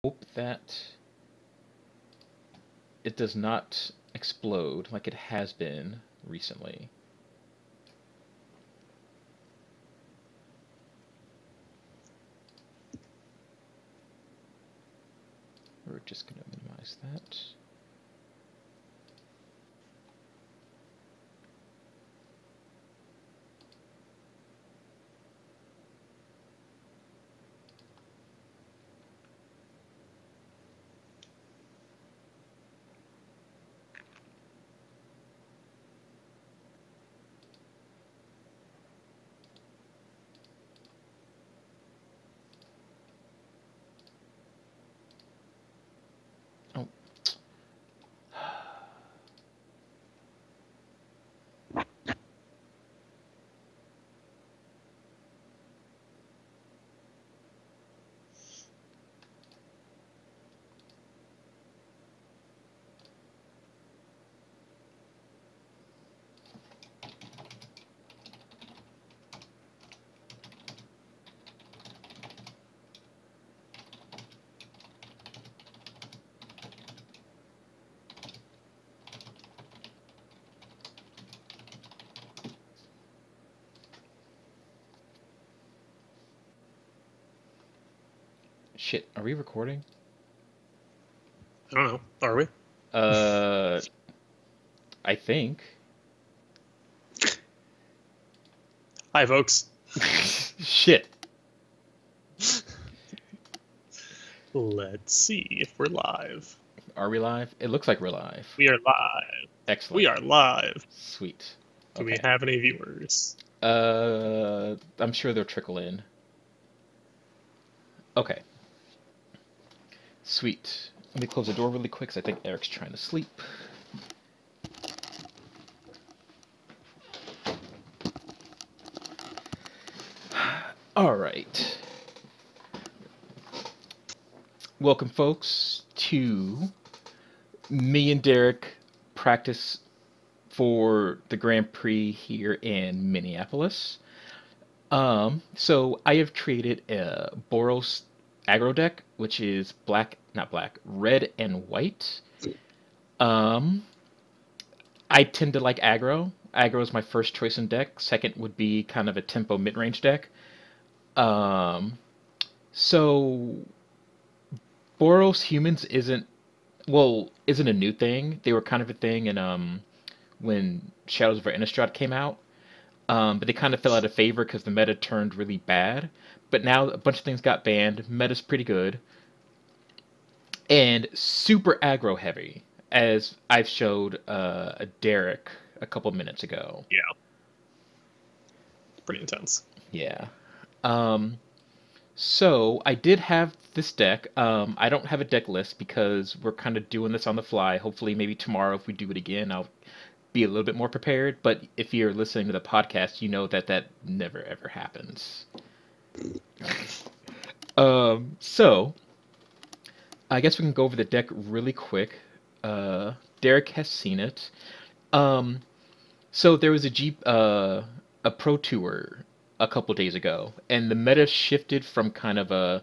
hope that it does not explode like it has been recently. We're just going to minimize that. Oh. Shit, are we recording? I don't know. Are we? I think. Hi, folks. Shit. Let's see if we're live. Are we live? It looks like we're live. We are live. Excellent. We are live. Sweet. Do we have any viewers? I'm sure they'll trickle in. Okay. Sweet. Let me close the door really quick because I think Eric's trying to sleep. All right. Welcome, folks, to me and Derek practice for the Grand Prix here in Minneapolis. So I have created a Boros aggro deck, which is red and white. I tend to like aggro. Aggro is my first choice in deck. Second would be kind of a tempo mid-range deck. So Boros humans isn't a new thing. They were kind of a thing in when Shadows over Innistrad came out. But they kind of fell out of favor because the meta turned really bad. But now a bunch of things got banned. Meta's pretty good. And super aggro heavy, as I've showed Derek a couple minutes ago. Yeah. Pretty intense. Yeah. So I did have this deck. I don't have a deck list because we're kind of doing this on the fly. Hopefully, maybe tomorrow, if we do it again, I'll be a little bit more prepared. But if you're listening to the podcast, you know that never ever happens. So I guess we can go over the deck really quick. Derek has seen it. Um, so there was a pro tour a couple days ago, and the meta shifted from kind of a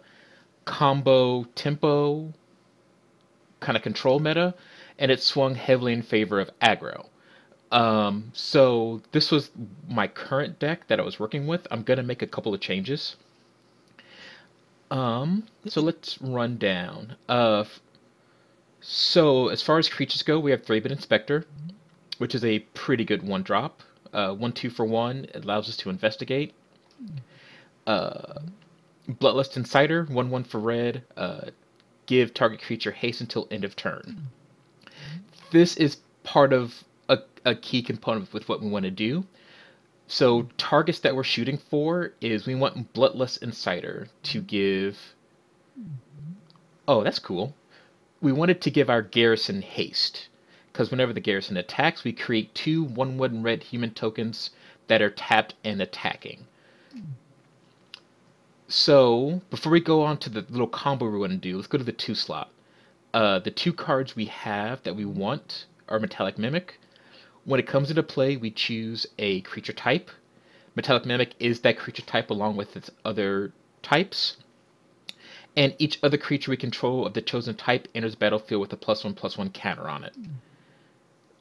combo tempo kind of control meta, and it swung heavily in favor of aggro. So this was my current deck that I was working with. I'm gonna make a couple of changes. So let's run down. So as far as creatures go, we have Thraben Inspector, which is a pretty good one drop. 1/2 for 1. It allows us to investigate. Bloodlust Inciter, 1/1 for red. Give target creature haste until end of turn. This is part of a key component with what we want to do. So targets that we're shooting for is we want Bloodlust Inciter to give. Oh, that's cool. We wanted to give our garrison haste, because whenever the garrison attacks, we create 2 1/1 red human tokens that are tapped and attacking. So before we go on to the little combo we want to do, let's go to the 2 slot. The 2 cards we have that we want are Metallic Mimic. When it comes into play, we choose a creature type. Metallic Mimic is that creature type along with its other types. and each other creature we control of the chosen type enters the battlefield with a +1/+1 counter on it.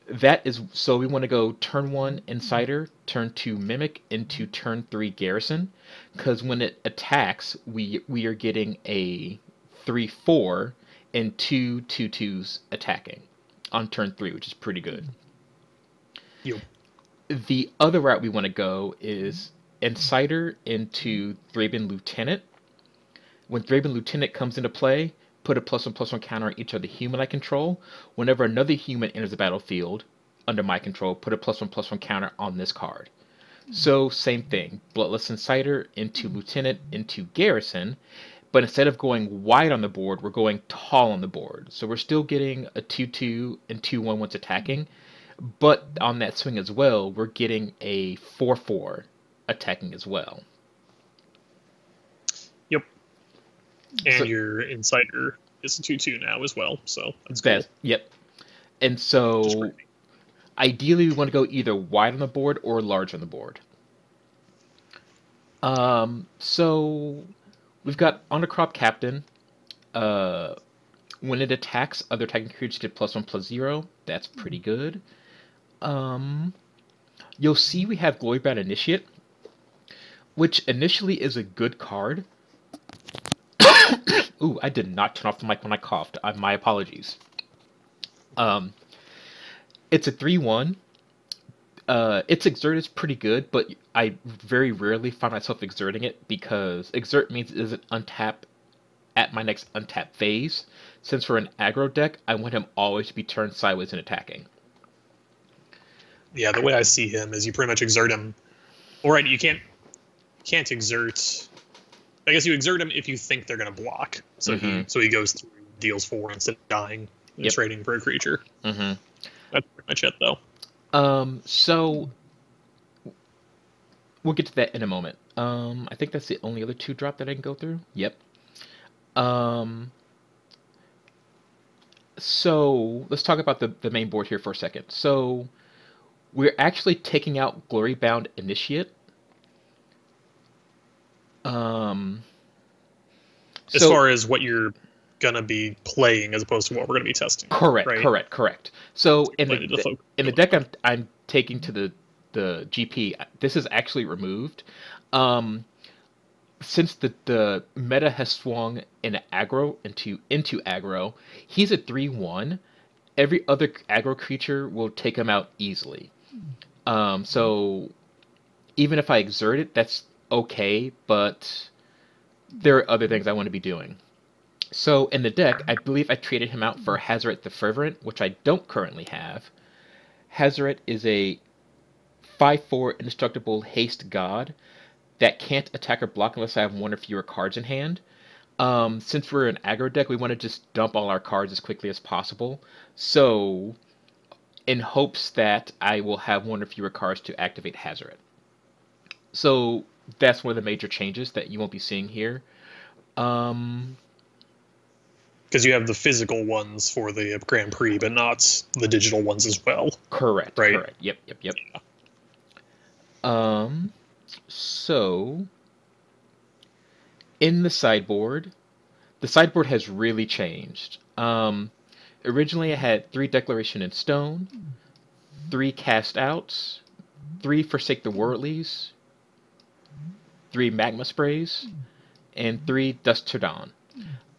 That is so we want to go turn 1 Insider, turn 2 Mimic, into turn 3 Garrison, because when it attacks, we are getting a 3/4 and 2/2/2s attacking on turn 3, which is pretty good. Yep. The other route we want to go is Insider into Thraben Lieutenant. When Thraben Lieutenant comes into play, put a +1/+1 counter on each other human I control. Whenever another human enters the battlefield under my control, put a +1/+1 counter on this card. So, same thing. Bloodless Insider into Lieutenant into Garrison, but instead of going wide on the board, we're going tall on the board. So we're still getting a 2/2 and 2/1 once attacking, but on that swing as well, we're getting a 4/4 attacking as well. Yep. And So- your Insider is a 2/2 now as well, so that's cool. Yep. And Just so, great. ideally, we want to go either wide on the board or large on the board. So we've got Undercrop Captain. When it attacks, other attacking creatures get +1/+0. That's pretty good. You'll see we have Glorybound Initiate, which initially is a good card. Ooh, I did not turn off the mic when I coughed. My apologies. It's a 3/1. Its exert is pretty good, but I very rarely find myself exerting it because exert means it doesn't untap at my next untap phase. Since we're an aggro deck, I want him always to be turned sideways and attacking. Yeah, the way I see him is you pretty much exert him. All right, you can't exert. I guess you exert him if you think they're going to block. So he goes through, deals 4 instead of dying and trading for a creature. Mm-hmm. That's pretty much it, though. So we'll get to that in a moment. I think that's the only other 2-drop that I can go through. Yep. So let's talk about the main board here for a second. So we're actually taking out Glorybound Initiate. As far as what you're gonna be playing, as opposed to what we're gonna be testing. Correct, right? correct. So in Planning to focus the on deck that. I'm taking to the GP, this is actually removed. Since the meta has swung in aggro into aggro, he's a 3/1. Every other aggro creature will take him out easily. So even if I exert it, that's okay, but there are other things I want to be doing. So in the deck, I believe I traded him out for Hazoret the Fervent, which I don't currently have. Hazoret is a 5/4 indestructible haste god that can't attack or block unless I have 1 or fewer cards in hand. Since we're an aggro deck, we want to just dump all our cards as quickly as possible. So, in hopes that I will have 1 or fewer cards to activate Hazoret. So, that's one of the major changes that you won't be seeing here. Because you have the physical ones for the Grand Prix, but not the digital ones as well. Correct. Right. Correct. Yep. Yeah. So in the sideboard has really changed. Originally I had 3 Declaration in Stone, 3 Cast Outs, 3 Forsake the Worldlies, 3 Magma Sprays, and 3 Dust to Dawn.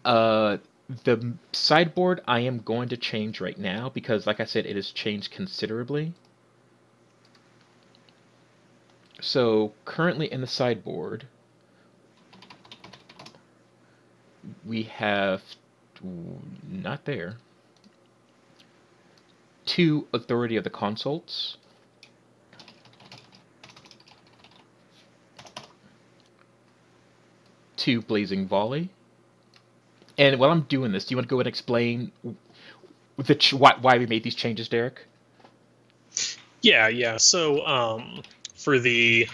The sideboard I am going to change right now because, like I said, it has changed considerably. So currently in the sideboard, we have not there 2 Authority of the Consults, 2 Blazing Volley. And while I'm doing this, do you want to go and explain why we made these changes, Derek? Yeah. So for the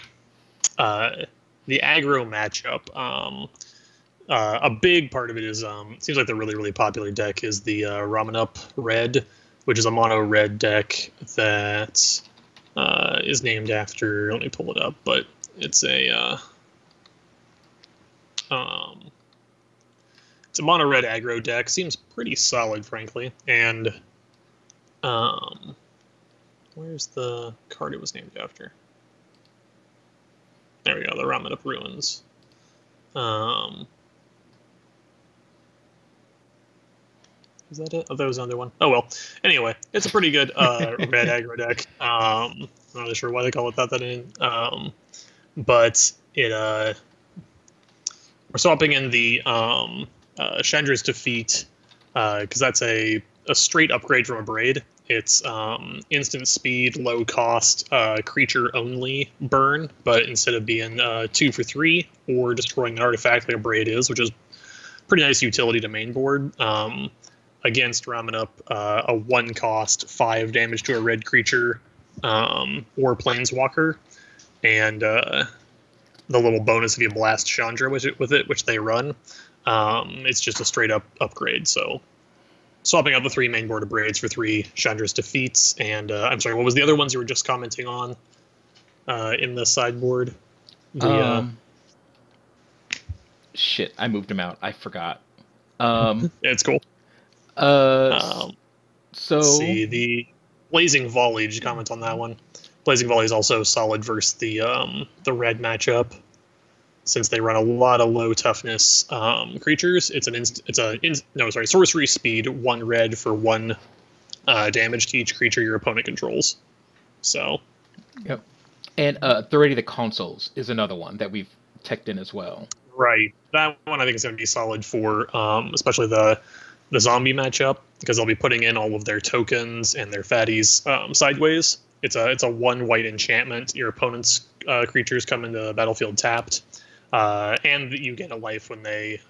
aggro matchup, a big part of it is it seems like the really popular deck is the Ramenup Red, which is a mono red deck that is named after. Let me pull it up, but it's a It's a mono red aggro deck. Seems pretty solid, frankly. And where's the card it was named after? There we go. The Ramen Up Ruins. Is that it? Oh, that was another one. Oh well. Anyway, it's a pretty good red aggro deck. I'm not really sure why they call it that. But it we're swapping in the Chandra's Defeat because that's a straight upgrade from a Braid. It's instant speed, low cost, creature only burn, but instead of being 2 for 3 or destroying an artifact like a Braid is, which is pretty nice utility to main board. Against ramming up a 1 cost 5 damage to a red creature or planeswalker, and the little bonus if you blast Chandra with it, which they run. It's just a straight up upgrade. So swapping out the 3 main board of Braids for 3 Chandra's Defeats, and I'm sorry, what was the other ones you were just commenting on in the sideboard? Shit, I moved them out. I forgot. It's cool. So let's see, the Blazing Volley. Did you comment on that one? Blazing Volley is also solid versus the red matchup, since they run a lot of low toughness creatures. It's sorcery speed, 1 red for 1 damage to each creature your opponent controls. So, yep. And Authority of the Consoles is another one that we've teched in as well. Right, that one I think is going to be solid for especially the zombie matchup, because they'll be putting in all of their tokens and their fatties sideways. It's a 1 white enchantment. Your opponent's creatures come into the battlefield tapped, and you get a life when they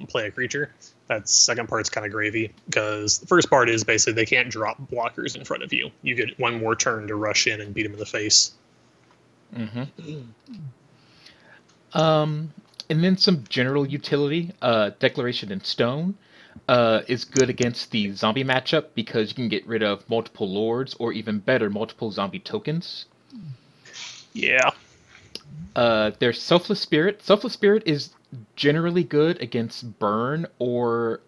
play a creature. That second part's kind of gravy, because the first part is basically they can't drop blockers in front of you. You get 1 more turn to rush in and beat them in the face. Mm-hmm. And then some general utility. Declaration in Stone is good against the zombie matchup because you can get rid of multiple lords, or even better, multiple zombie tokens. Yeah. There's Selfless Spirit. Selfless Spirit is generally good against burn or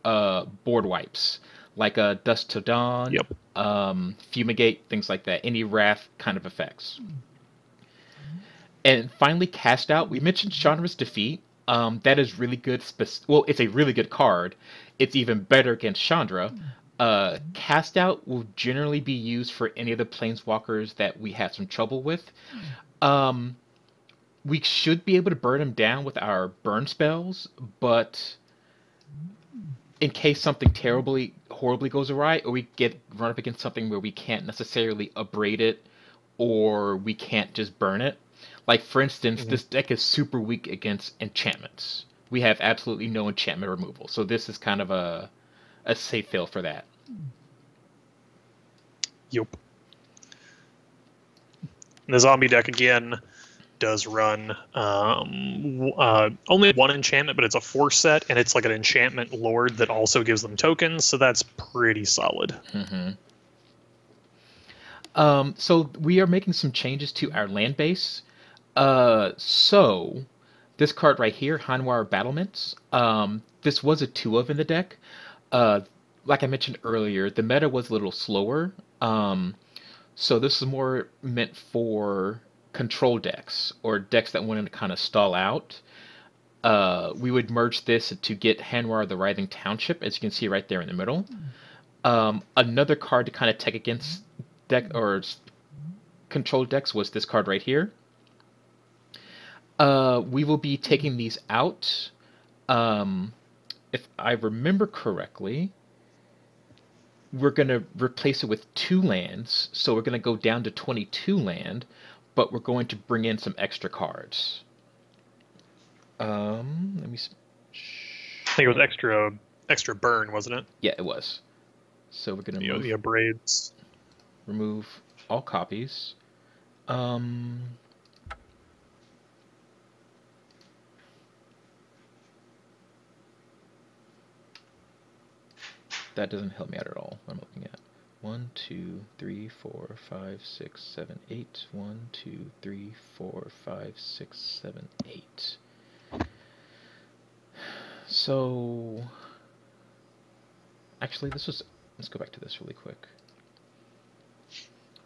board wipes, like Dust to Dawn, Fumigate, things like that. Any wrath kind of effects. And finally, Cast Out. We mentioned Chandra's Defeat. That is really good. Well, it's a really good card. It's even better against Chandra. Cast Out will generally be used for any of the planeswalkers that we have some trouble with. We should be able to burn them down with our burn spells, but in case something horribly goes awry, or we get run up against something where we can't necessarily abrade it, or we can't just burn it. Like, for instance, this deck is super weak against enchantments. We have absolutely no enchantment removal, so this is kind of a safe fill for that. Yep. The zombie deck, again, does run only 1 enchantment, but it's a 4 set, and it's like an enchantment lord that also gives them tokens, so that's pretty solid. So we are making some changes to our land base. So this card right here, Hanwha Battlements, this was a 2 of in the deck. Like I mentioned earlier, the meta was a little slower. So this is more meant for control decks, or decks that wanted to kind of stall out. We would merge this to get Hanwha the Writhing Township, as you can see right there in the middle. Another card to kind of tech against deck or control decks was this card right here. We will be taking these out. If I remember correctly, we're going to replace it with 2 lands. So we're going to go down to 22 land, but we're going to bring in some extra cards. Let me see. I think it was extra burn, wasn't it? Yeah, it was. So we're going to the braids. Remove all copies. That doesn't help me out at all. I'm looking at 1, 2, 3, 4, 5, 6, 7, 8. 1, 2, 3, 4, 5, 6, 7, 8. So Actually, let's go back to this really quick.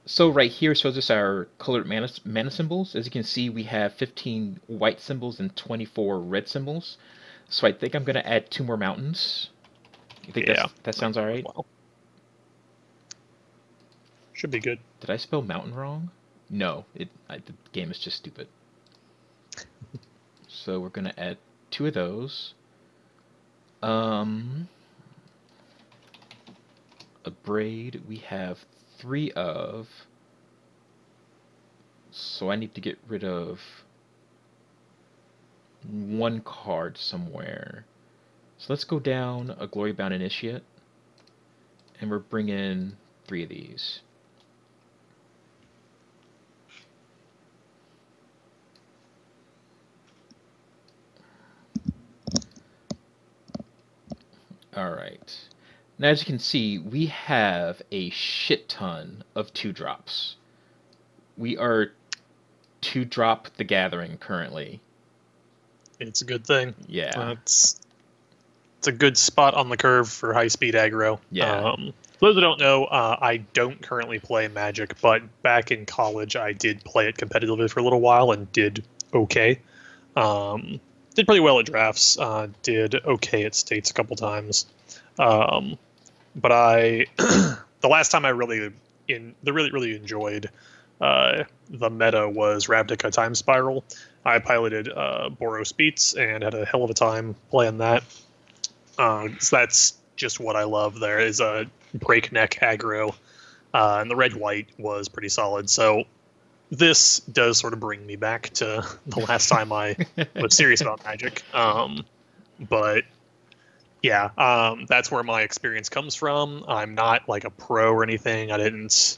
So right here shows us our colored mana symbols. As you can see, we have 15 white symbols and 24 red symbols. So I think I'm going to add 2 more mountains. You think that sounds all right? Well, should be good. Did I spell mountain wrong? No, the game is just stupid. So we're going to add 2 of those. A braid we have 3 of. So I need to get rid of 1 card somewhere. So let's go down a Glory Bound Initiate, and we're bringing 3 of these. Alright. Now as you can see, we have a shit ton of 2-drops. We are 2-drop the Gathering currently. It's a good thing. Yeah. It's a good spot on the curve for high-speed aggro. Yeah. For those who don't know, I don't currently play Magic, but back in college I did play it competitively for a little while and did okay. Did pretty well at drafts. Did okay at states a couple times. But I, the last time I really enjoyed the meta was Ravnica Time Spiral. I piloted Boros Beats and had a hell of a time playing that. So that's just what I love. There is a breakneck aggro, and the red-white was pretty solid. So this does sort of bring me back to the last time I was serious about Magic. But yeah, that's where my experience comes from. I'm not like a pro or anything. I didn't,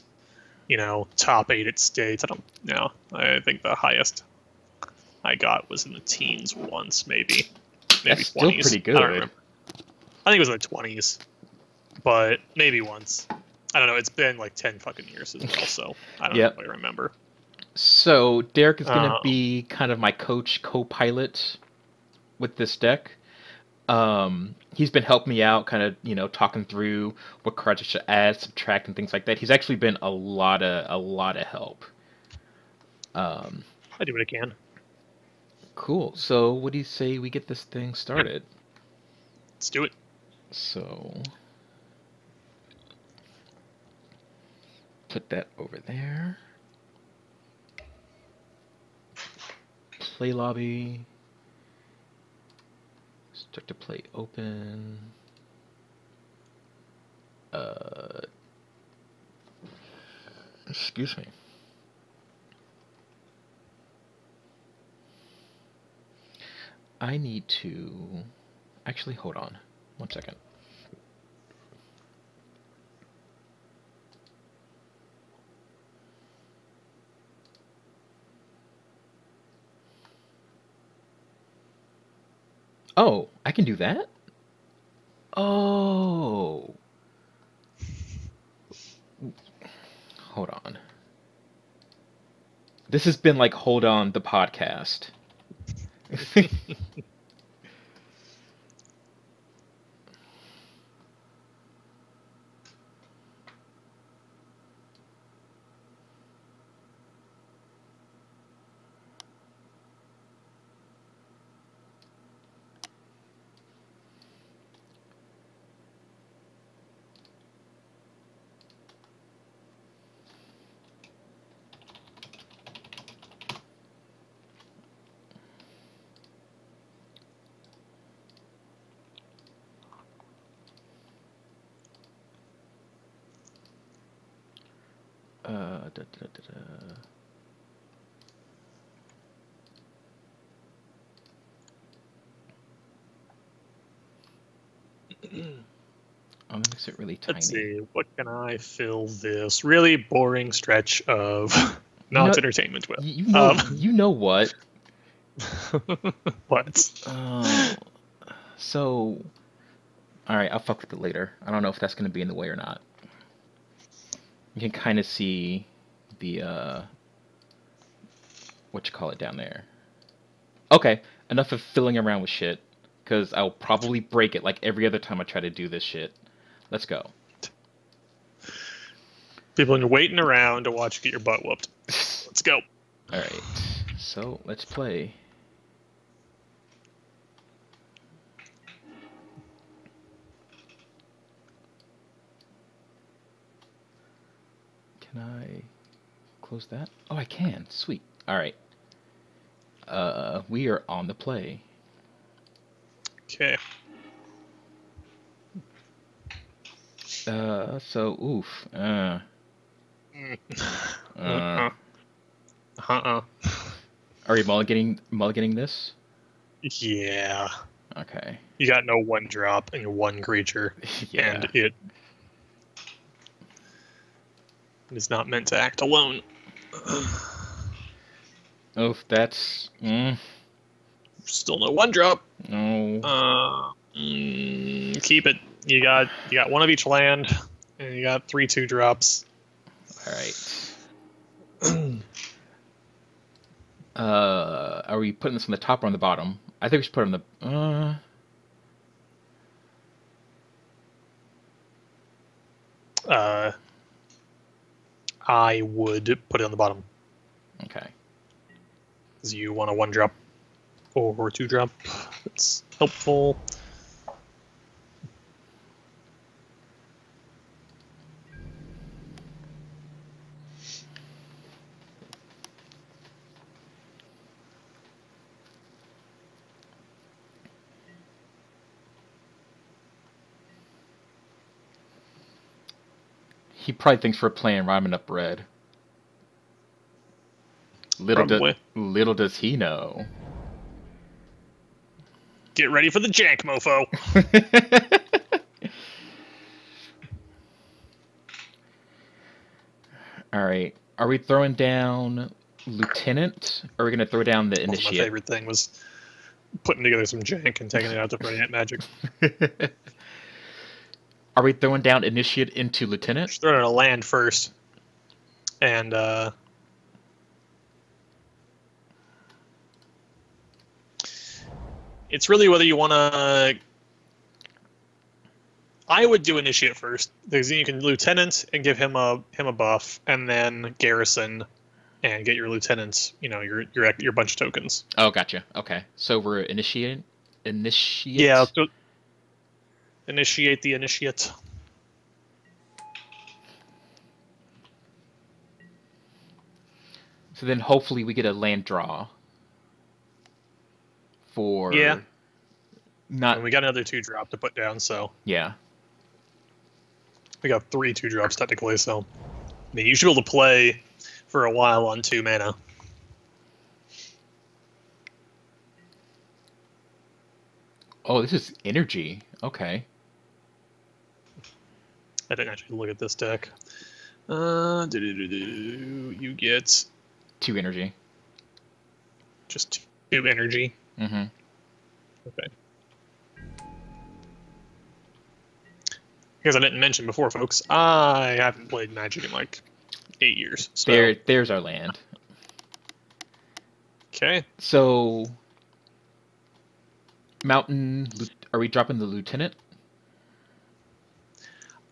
top 8 at states. I don't know. I think the highest I got was in the teens once, maybe That's 20s. still pretty good. I don't remember. I think it was in the 20s, but maybe once. I don't know. It's been like 10 fucking years as well, so I don't really remember. So Derek is going to be kind of my co-pilot with this deck. He's been helping me out, kind of, talking through what cards I should add, subtract, and things like that. He's actually been a lot of help. I do what I can. Cool. So what do you say we get this thing started? Let's do it. So put that over there. Play lobby. Start to play open. Excuse me. I need to actually hold on 1 second. Oh, I can do that? Oh. Hold on. This has been like Hold On, the podcast. I'm gonna make it really tiny. Let's see, what can I fill this really boring stretch of not entertainment with? You know what? What? So, all right, I'll fuck with it later. I don't know if that's gonna be in the way or not. You can kind of see the what you call it down there. Okay, enough of filling around with shit, because I'll probably break it like every other time I try to do this shit. Let's go. People are waiting around to watch you get your butt whooped. Let's go. All right. So let's play. Can I close that? Oh, I can. Sweet. All right. We are on the play. Okay. So oof. Uh-uh. Are you mulliganing this? Yeah. Okay. You got no 1-drop and 1 creature, Yeah. and it is not meant to act alone. Oof, that's Still no 1-drop. no. Keep it. You got 1 of each land, and you got 3 2-drops. All right. Are we putting this on the top or on the bottom? I think we should put it on the. I would put it on the bottom. Okay. Because you want a 1-drop or 2-drop. That's helpful. He probably thinks we're playing Rhyming Up Red. Little does he know. Get ready for the jank, mofo. All right. Are we throwing down Lieutenant, or are we going to throw down the Initiate? My favorite thing was putting together some jank and taking it out to Brilliant Magic. Are we throwing down Initiate into Lieutenant? Just throwing a land first. And, it's really whether you want to... I would do Initiate first, because then you can Lieutenant and give him a buff, and then Garrison and get your Lieutenants, your bunch of tokens. Oh, gotcha. Okay. So we're Initiate? Yeah, so initiate the Initiate. So then hopefully we get a land draw. For... Yeah. Not... And we got another 2-drop to put down, so... Yeah. We got 3 2-drops technically, so... I mean, you should be able to play for a while on 2 mana. Oh, this is energy. Okay. I didn't actually look at this deck. You get 2 energy. just 2 energy. Mm-hmm. Okay. Because I didn't mention before, folks, I haven't played Magic in like 8 years. So. There's our land. Okay. So, Mountain, are we dropping the Lieutenant?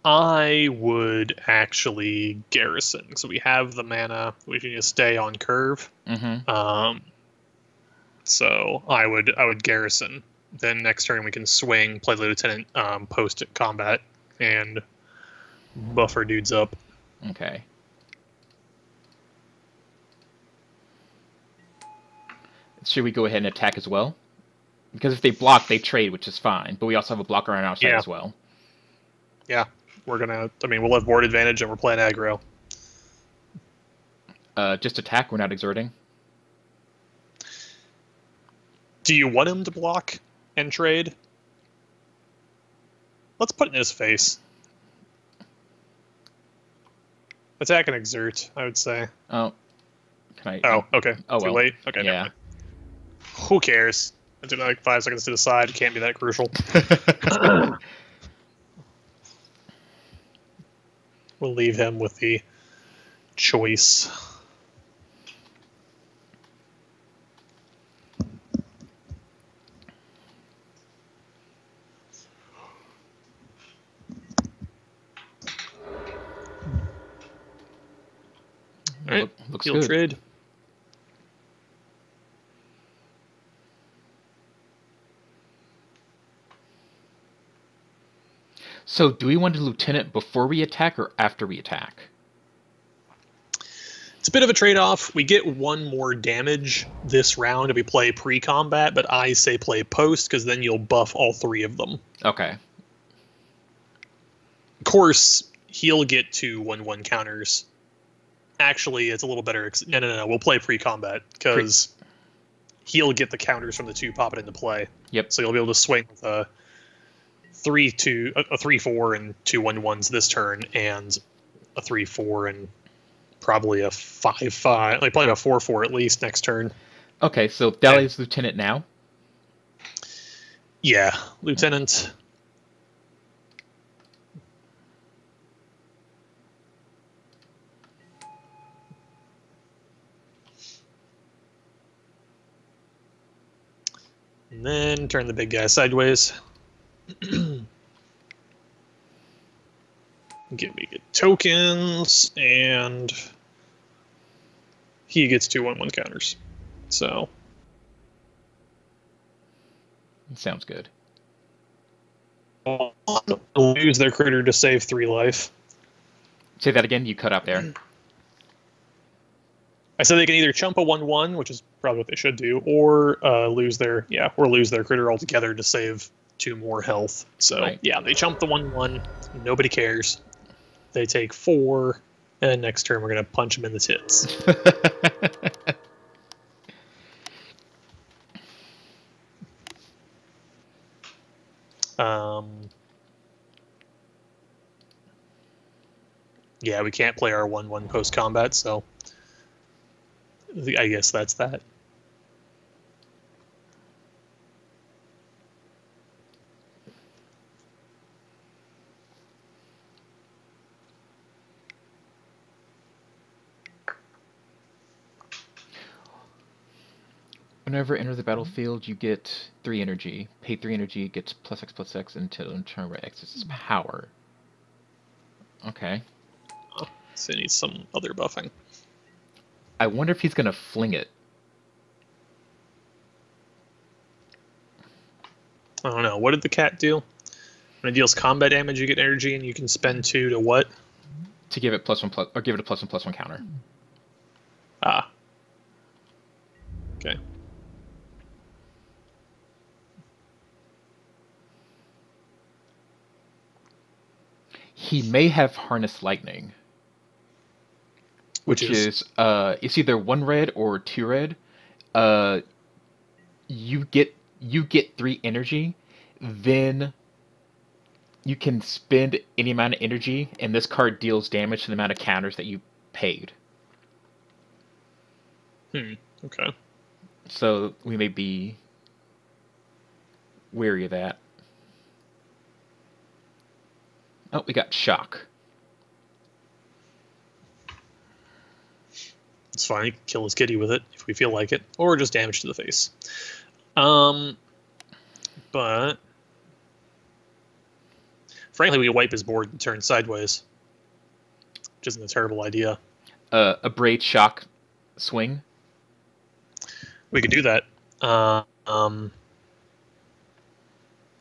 I would actually Garrison, so we have the mana. We can just stay on curve. Mm-hmm. So I would Garrison. Then next turn we can swing, play the Lieutenant, post combat, and buffer dudes up. Okay. Should we go ahead and attack as well? Because if they block, they trade, which is fine. But we also have a blocker on our side as well. Yeah, we're gonna. I mean, we'll have board advantage, and we're playing aggro. Just attack. We're not exerting. Do you want him to block and trade? Let's put it in his face. Attack and exert, I would say. Oh. Can I? Oh, okay. Oh, Too well. late? Okay, Yeah. never mind. Who cares? I took like 5 seconds to decide. It can't be that crucial. We'll leave him with the choice. right. Looks He'll good. trade. So, do we want to lieutenant before we attack or after we attack? It's a bit of a trade-off. We get 1 more damage this round if we play pre-combat, but I say play post because then you'll buff all 3 of them. Okay. Of course, he'll get 2 1/1 counters. Actually, it's a little better. No. We'll play pre-combat because he'll get the counters from the 2 popping into play. Yep. So you'll be able to swing with a 3/4 and 2 1/1s this turn, and a 3/4 and probably a 5/5, like probably a 4/4 at least next turn. Okay, so Dahlia's lieutenant now. Yeah, lieutenant. And then turn the big guy sideways. We get tokens, and he gets 2 1/1 counters. So Sounds good. lose their critter to save 3 life. Say that again. You cut out there. I said they can either chump a 1/1, which is probably what they should do, or lose their critter altogether to save 2 more health. So Right. yeah, they chump the 1/1. Nobody cares. They take 4, and then next turn we're gonna punch them in the tits. Yeah, we can't play our 1/1 post combat, so I guess that's that. Whenever enter the battlefield, you get 3 energy. Pay 3 energy, gets +X/+X until turn where X is its power. Okay. So it needs some other buffing. I wonder if he's gonna fling it. I don't know. What did the cat do? When it deals combat damage, you get energy, and you can spend 2 to what? To give it +1/+, or give it a +1/+1 counter. Ah. Okay. He may have Harness Lightning. Which is it's either 1 red or 2 red. You get 3 energy, then you can spend any amount of energy, and this card deals damage to the amount of counters that you paid. Okay. So we may be wary of that. Oh, we got Shock. It's fine. You can kill his kitty with it if we feel like it, or just damage to the face. But frankly, we wipe his board and turn sideways, which isn't a terrible idea. A Braid Shock swing. We could do that.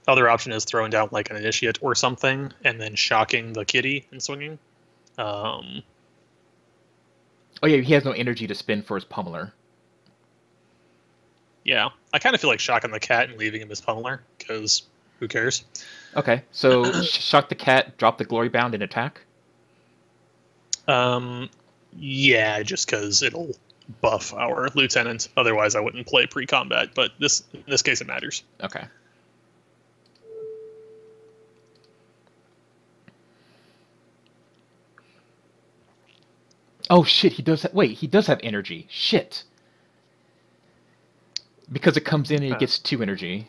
Other option is throwing down like an initiate or something, and then shocking the kitty and swinging. Oh yeah, he has no energy to spend for his pummeler. Yeah, I kind of feel like shocking the cat and leaving him as pummeler, because who cares? Okay, so shock the cat, drop the Glory Bound, and attack? Yeah, just because it'll buff our lieutenant. Otherwise, I wouldn't play pre-combat, but in this case, it matters. Okay. Oh shit, he does wait, he does have energy. Shit. Because it comes in and he gets 2 energy,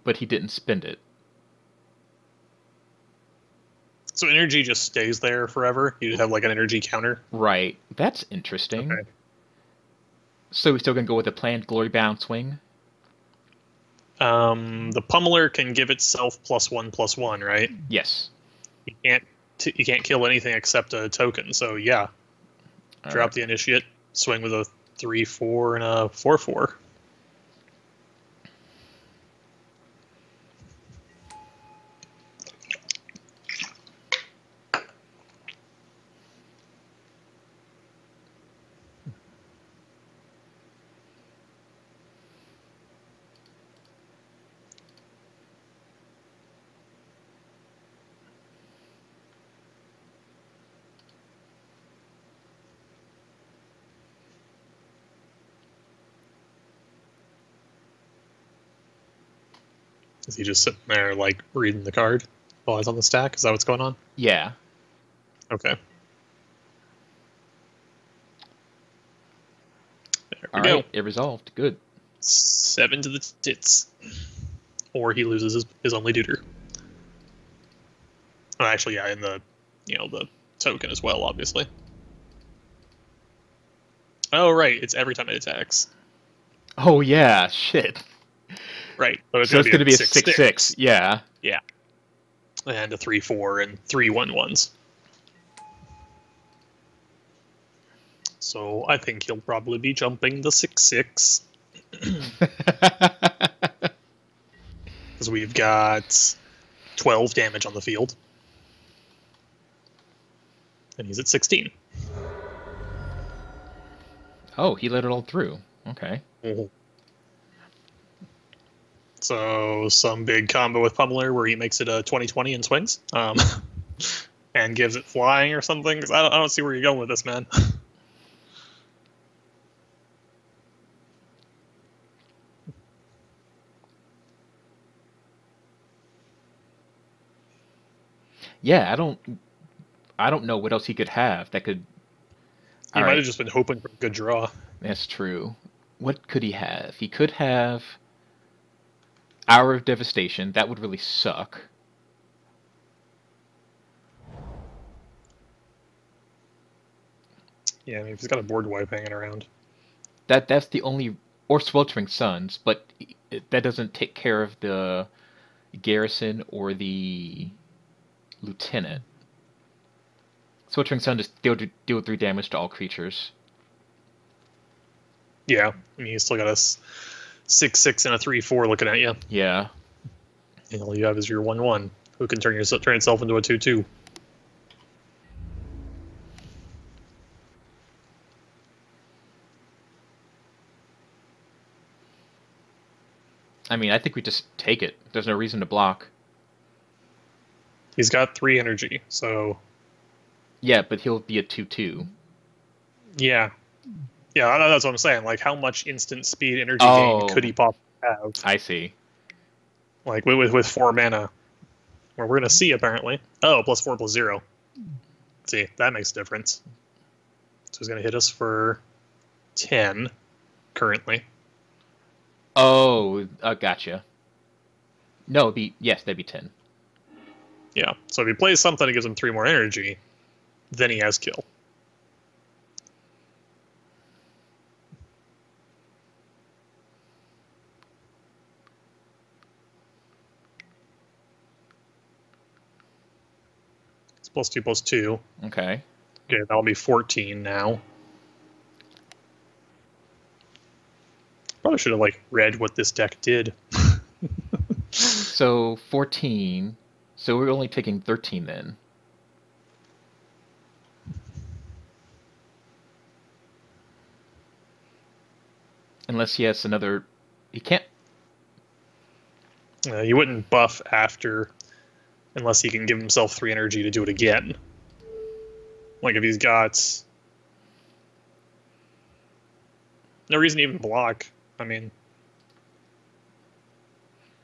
but he didn't spend it. So energy just stays there forever? You just have like an energy counter? Right. That's interesting. Okay. So we're still going to go with the planned Glory Bound swing? The pummeler can give itself +1/+1, right? Yes. You can't kill anything except a token, so yeah. Drop the initiate, swing with a 3/4 and a 4/4. Is he just sitting there, like, reading the card while it's on the stack? Is that what's going on? Yeah. Okay. There we All go. right, it resolved. Good. 7 to the tits. Or he loses his only tutor. Oh, actually, yeah, and the token as well, obviously. Oh, right, it's every time it attacks. Oh, yeah, shit. Right. So it's going to be a 6/6. 6/6. Yeah. Yeah. And a 3/4 and 3/1/1s. So I think he'll probably be jumping the 6/6. Because we've got 12 damage on the field. And he's at 16. Oh, he let it all through. Okay. Mm-hmm. So some big combo with Pummeler where he makes it a 20/20 and swings. And gives it flying or something. Because I don't see where you're going with this, man. Yeah, I don't know what else he could have that could. He might have just been hoping for a good draw. That's true. What could he have? He could have Hour of Devastation. That would really suck. Yeah, I mean, if he's got a board wipe hanging around. That's the only, or Sweltering Suns, but that doesn't take care of the Garrison or the Lieutenant. Sweltering Sun just deal 3 damage to all creatures. Yeah, I mean, he's still got a 6/6 and a 3/4 looking at you. Yeah. And all you have is your 1/1, who can turn itself into a 2/2. I mean, I think we just take it. There's no reason to block. He's got 3 energy, so... Yeah, but he'll be a 2/2. Yeah. Yeah, that's what I'm saying. Like, how much instant speed energy gain could he possibly have? I see. Like, with 4 mana. Well, we're going to see, apparently. Oh, +4 +0. See, that makes a difference. So he's going to hit us for 10, currently. Oh, gotcha. No, that'd be 10. Yeah, so if he plays something that gives him 3 more energy, then he has kill. It's +2 +2. Okay. Okay, that'll be 14 now. Probably should have, like, read what this deck did. So 14. So we're only taking 13 then. Unless he has another... He can't... You wouldn't buff after unless he can give himself 3 energy to do it again. Like, if he's got... No reason to even block. I mean...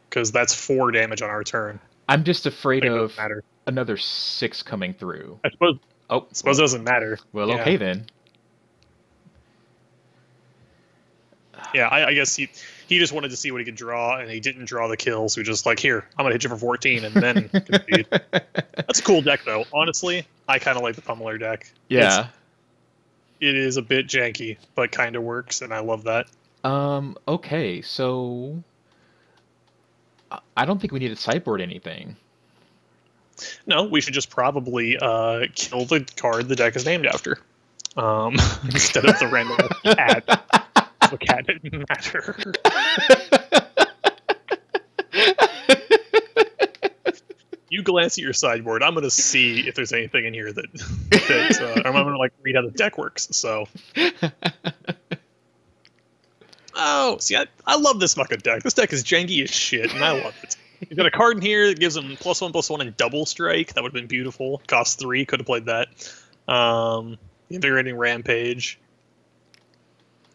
Because that's 4 damage on our turn. I'm just afraid of matter. Another 6 coming through. I suppose it doesn't matter. Well, yeah. Okay then. Yeah, I guess he just wanted to see what he could draw, and he didn't draw the kill, so he just like, here, I'm going to hit you for 14, and then concede. That's a cool deck, though. Honestly, I kind of like the Pummeler deck. Yeah. It is a bit janky, but kind of works, and I love that. Okay, so... I don't think we need to sideboard anything. No, we should just probably kill the card the deck is named after. instead of the random cat. The cat didn't matter. You glance at your sideboard. I'm gonna see if there's anything in here that I'm gonna like read how the deck works. So, oh, see, I love this fucking deck. This deck is janky as shit, and I love it. You've got a card in here that gives them +1/+1 and double strike. That would have been beautiful. Cost 3. Could have played that. Invigorating Rampage.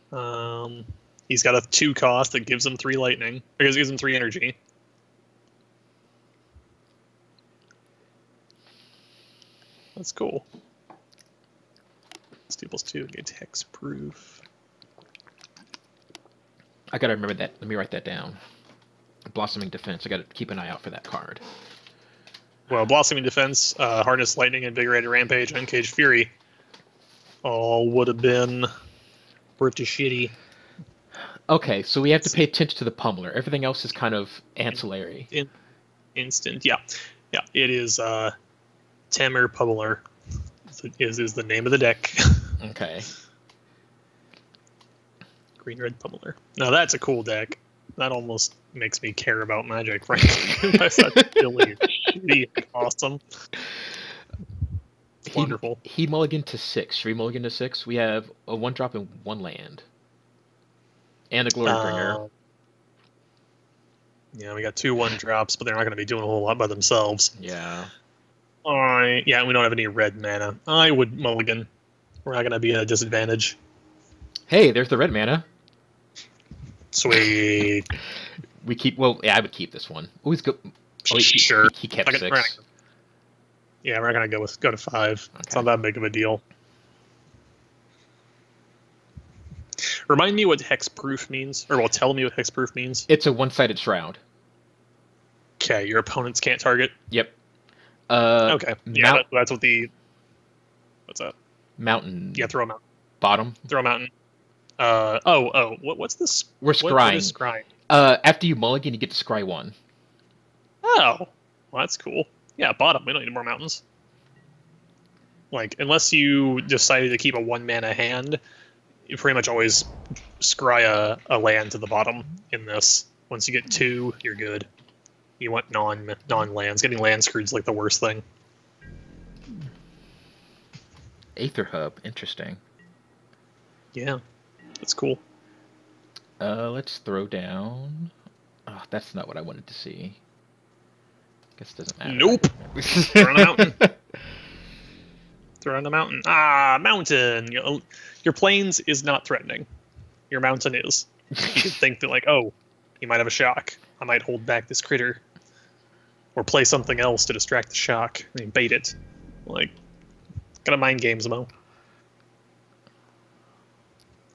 He's got a 2 cost that gives him 3 lightning. Because it gives him 3 energy. That's cool. Steel +2 gets hexproof. I gotta remember that. Let me write that down. Blossoming Defense. I gotta keep an eye out for that card. Well, Blossoming Defense, Harness Lightning, Invigorated Rampage, Uncaged Fury all would have been pretty shitty. Okay, so we have to pay attention to the pummeler. Everything else is kind of ancillary. Instant, yeah. Yeah, it is Tamer Pummeler is the name of the deck. Okay. Green-red Pummeler. Now that's a cool deck. That almost makes me care about Magic, frankly. That's really shitty and awesome. Wonderful. He mulliganed to 6. Should we mulligan to 6? We have a 1-drop and 1 land. And a Glorybringer. Yeah, we got 2 1-drops, but they're not going to be doing a whole lot by themselves. Yeah. Alright, yeah, we don't have any red mana. I would mulligan. We're not going to be at a disadvantage. Hey, there's the red mana. Sweet. We keep. Well, yeah, I would keep this one. Always go. Oh, Sure. He kept 6. Yeah, we're not gonna go to 5. Okay. It's not that big of a deal. Remind me what hexproof means, or well, tell me what hexproof means. It's a one-sided shroud. Okay, your opponents can't target. Yep. Okay. Yeah, that's what the. What's that? Mountain. Yeah, throw a mountain. Bottom. Throw a mountain. What's this? We're scrying. What is scrying? After you mulligan, you get to scry 1. Oh, well, that's cool. Yeah, bottom. We don't need more mountains. Like, unless you decided to keep a 1-mana hand, you pretty much always scry a land to the bottom in this. Once you get 2, you're good. You want non-lands. Getting land screwed is like the worst thing. Aether Hub. Interesting. Yeah, that's cool. Let's throw down. Oh, that's not what I wanted to see. Guess it doesn't matter. Nope. Throw on a mountain. Throw on a mountain. Ah, mountain. Your plains is not threatening. Your mountain is. You could think that, like, oh, you might have a shock. I might hold back this critter. Or play something else to distract the shock. I mean, bait it. Like, gotta mind games, Mo.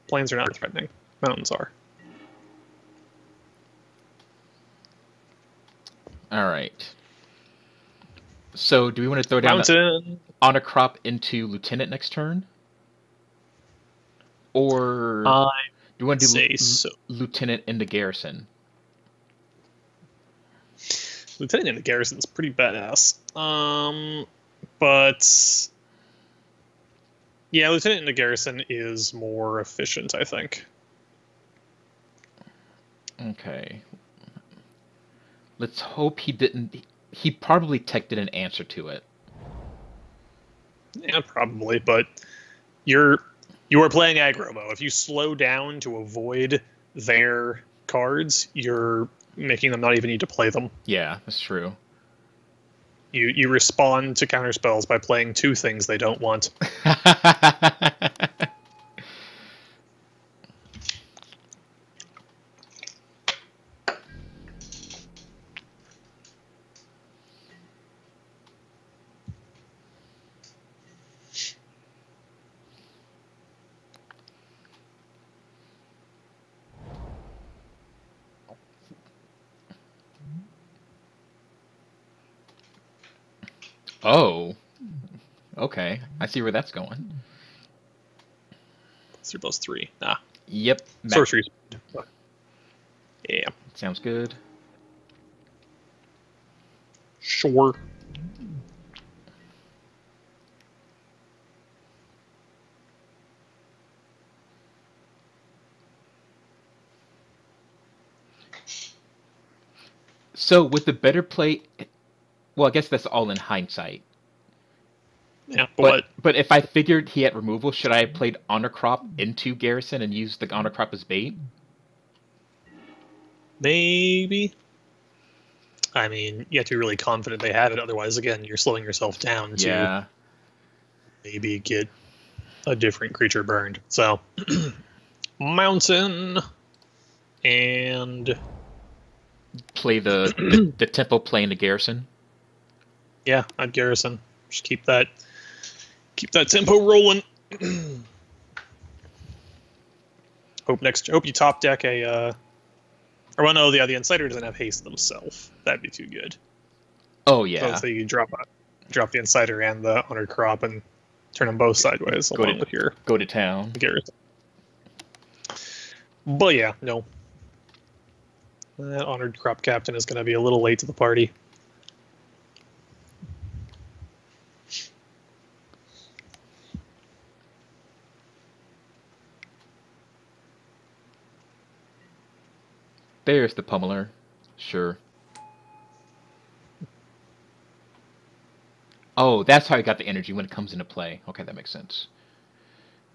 Plains are not threatening. Mountains are. Alright. So, do we want to throw down on a crop into Lieutenant next turn? Or do we want to do Lieutenant into Garrison? Lieutenant into Garrison's pretty badass. But yeah, Lieutenant into Garrison is more efficient, I think. Okay. Let's hope he didn't. He probably teched in an answer to it. Yeah, probably. But you are playing aggro, Mo. If you slow down to avoid their cards, you're making them not even need to play them. Yeah, that's true. You respond to counter spells by playing 2 things they don't want. Oh. Okay. I see where that's going. +3/+3. Nah. Yep. Sorcery. Yeah. Sounds good. So with the better play, well, I guess that's all in hindsight. Yeah, but But what? but if I figured he had removal, should I have played Honor Crop into Garrison and used the Honor Crop as bait? Maybe. I mean, you have to be really confident they have it. Otherwise, again, you're slowing yourself down to Yeah. maybe get a different creature burned. So, mountain and Play the tempo play into Garrison. yeah, I'd garrison. Just keep that tempo rolling. Hope you top deck a. Or well, no, the Insider doesn't have haste themselves. That'd be too good. Oh yeah. So you drop the Insider and the Honored Crop and turn them both sideways along with your go to town. Garrison. But yeah, no. That Honored Crop Captain is going to be a little late to the party. There's the pummeler. Sure. Oh, that's how I got the energy when it comes into play. Okay, that makes sense.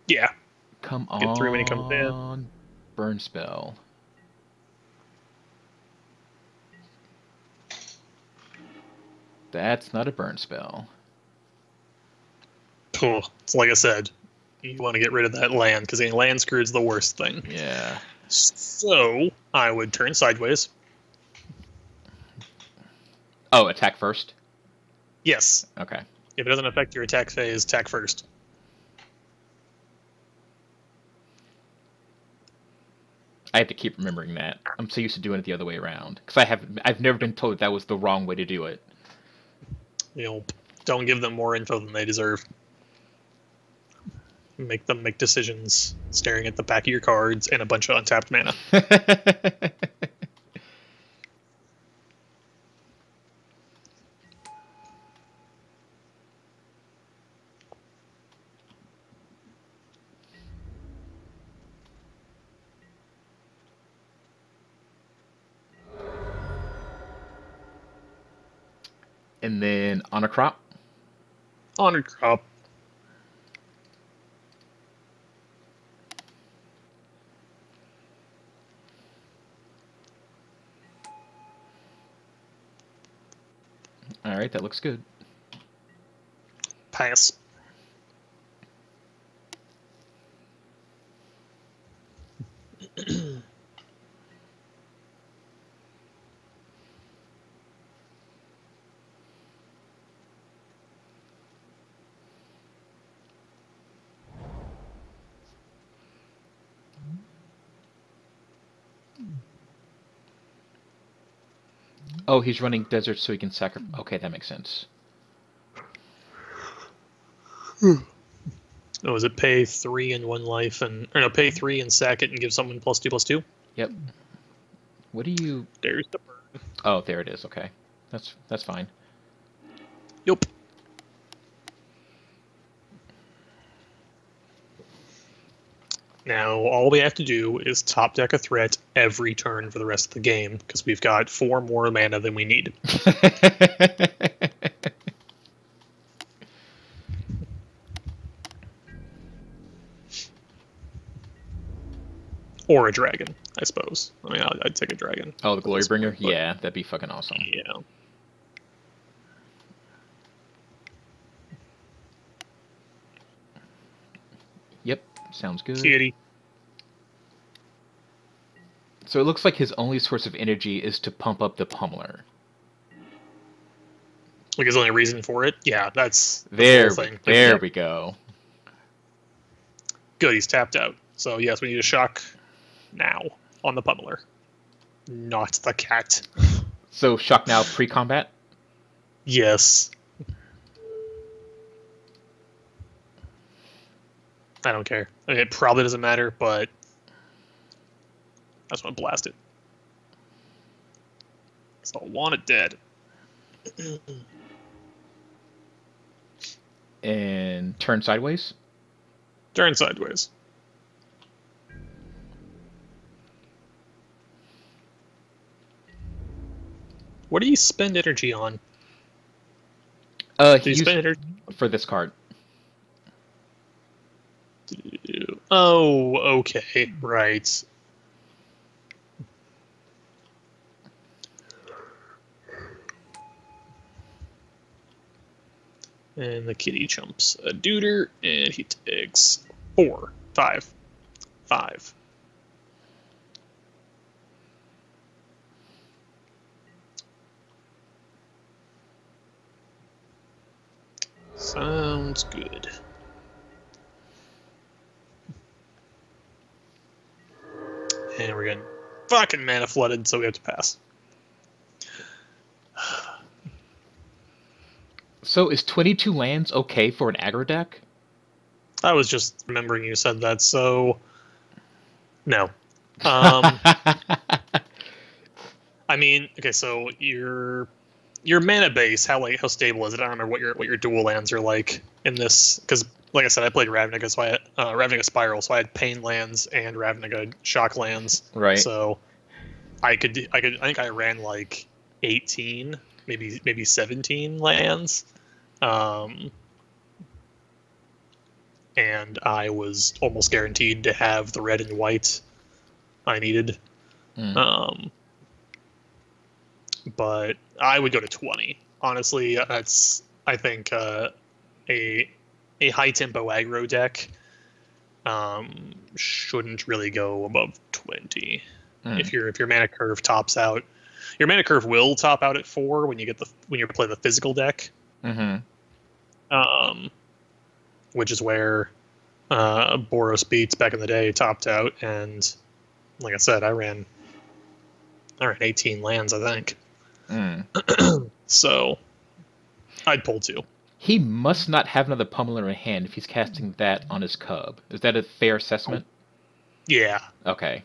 Yeah. Come on. Get through when he comes in. Burn spell. That's not a burn spell. Oh, it's like I said, you want to get rid of that land because land screw is the worst thing. Yeah. So I would turn sideways. Oh, attack first? Yes. Okay. If it doesn't affect your attack phase, attack first. I have to keep remembering that. I'm so used to doing it the other way around because I've never been told that was the wrong way to do it. You know, don't give them more info than they deserve. Make them make decisions staring at the back of your cards and a bunch of untapped mana. And then on a crop. Honored Crop. All right, that looks good. Pass. Oh, he's running desert so he can sacrifice. Okay, that makes sense. Oh, is it pay 3 and 1 life or no, pay 3 and sack it and give someone +2/+2? Yep. What do you? There's the burn. Oh, there it is. Okay, that's fine. Yup. Now, all we have to do is top deck a threat every turn for the rest of the game, because we've got 4 more mana than we need. Or a dragon, I suppose. I mean, I'd take a dragon. Oh, the Glorybringer? Yeah, that'd be fucking awesome. Yeah. Yep, sounds good. Kitty. So it looks like his only source of energy is to pump up the pummeler. Like his only reason for it? Yeah, that's There, the whole thing. there we go. Good, he's tapped out. So yes, we need a shock now on the pummeler. Not the cat. So shock now pre-combat? Yes. I don't care. I mean, it probably doesn't matter, but I just want to blast it. So I want it dead. And turn sideways? Turn sideways. What do you spend energy on? Do you spend energy for this card? Oh, okay, right. And the kitty chumps a deuter, and he takes 4, 5, 5. Sounds good. And we're getting fucking mana flooded, so we have to pass. So is 22 lands okay for an aggro deck? I was just remembering you said that, so no. I mean, okay, so your mana base, how stable is it? I don't remember what your dual lands are like in this, because like I said, I played Ravnica, so I had Ravnica Spiral, so I had Pain lands and Ravnica Shock lands. Right. So I think I ran like 18, maybe 17 lands. And I was almost guaranteed to have the red and white I needed. But I would go to 20. Honestly, that's, I think, a high tempo aggro deck shouldn't really go above 20. If your mana curve tops out, your mana curve will top out at 4 when you're playing the physical deck. Which is where Boros Beats back in the day topped out, and like I said, I ran 18 lands, I think. So I'd pull 2. He must not have another pummeler in hand if he's casting that on his cub. Is that a fair assessment? Yeah. Okay.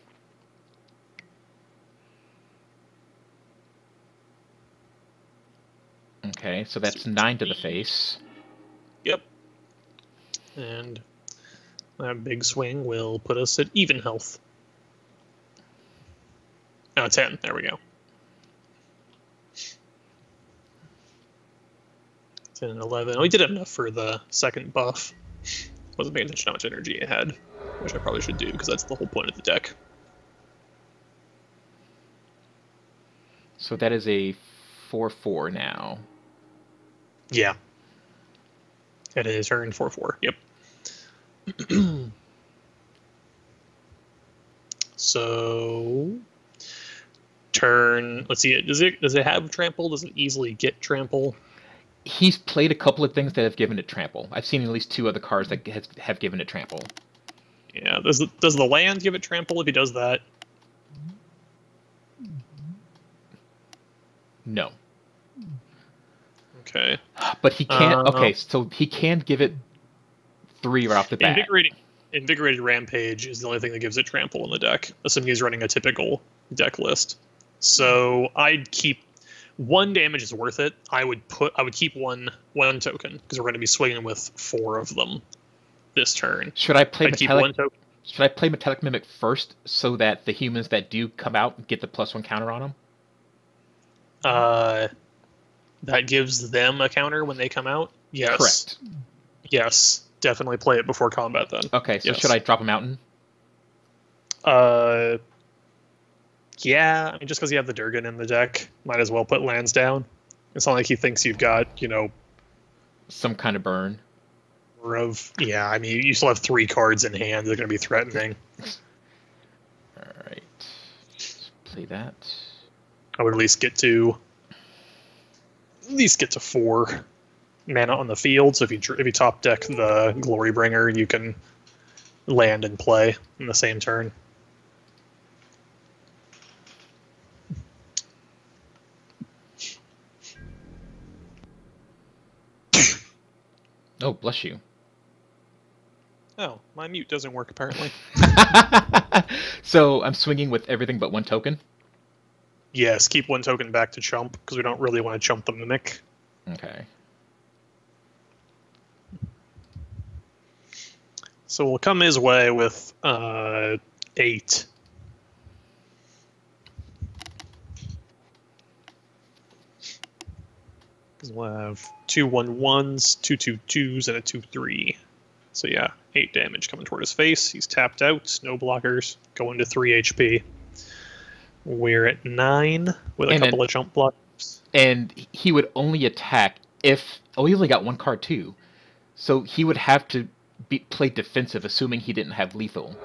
Okay, so that's 9 to the face. Yep. And that big swing will put us at even health. Oh, 10. There we go. 10 and 11. We did enough for the second buff. Wasn't paying attention to how much energy it had, which I probably should do, because that's the whole point of the deck. So that is a 4/4 now. Yeah. It is turn 4/4. Yep. So turn. Let's see. Does it have trample? Does it easily get trample? He's played a couple of things that have given it trample. I've seen at least 2 other cards that have given it trample. Yeah. Does the land give it trample if he does that? No. Okay. But he can't. Okay, so he can give it 3 right off the bat. Invigorated Rampage is the only thing that gives it trample in the deck, assuming he's running a typical deck list. So I'd keep 1 damage is worth it. I would keep one token, because we're going to be swinging with 4 of them this turn. Should I play keep 1 token? Should I play Metallic Mimic first so that the humans that do come out get the +1 counter on them? That gives them a counter when they come out? Yes. Correct. Yes. Definitely play it before combat then. Okay, so should I drop a mountain? Yeah, I mean, just because you have the Durgan in the deck, might as well put lands down. It's not like he thinks you've got, some kind of burn. Yeah, I mean, you still have 3 cards in hand that are going to be threatening. Alright. Play that. I would at least get to 4 mana on the field. So if you top deck the Glorybringer, you can land and play in the same turn. Oh, bless you. Oh, my mute doesn't work apparently. So I'm swinging with everything but 1 token? Yes, keep 1 token back to chump, because we don't really want to chump the Mimic. Okay. So we'll come his way with 8. we'll have 2/1/1s, 2/2/2s, and a 2/3. So yeah, 8 damage coming toward his face. He's tapped out, no blockers, going to 3 HP. We're at 9 with a couple of jump blocks. And he would only attack if... Oh, he only got 1 card too. So he would have to play defensive, assuming he didn't have lethal.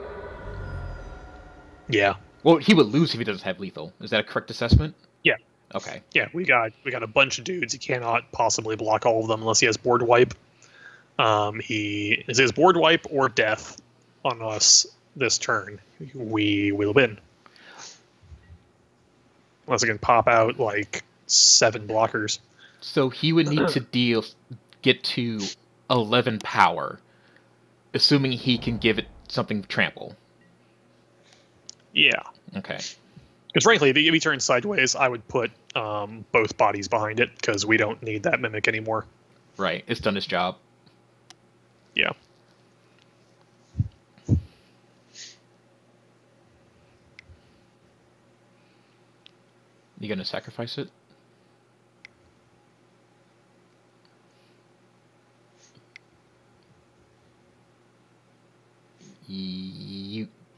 Yeah. Well, he would lose if he doesn't have lethal. Is that a correct assessment? Yeah. Okay. Yeah, we got a bunch of dudes. He cannot possibly block all of them unless he has board wipe. He is his board wipe or death on us this turn. We will win. Unless it can pop out like 7 blockers. So he would need to get to 11 power, assuming he can give it something trample. Yeah. Okay. Because frankly, if he turns sideways, I would put both bodies behind it because we don't need that mimic anymore. Right. It's done its job. Yeah. You gonna sacrifice it?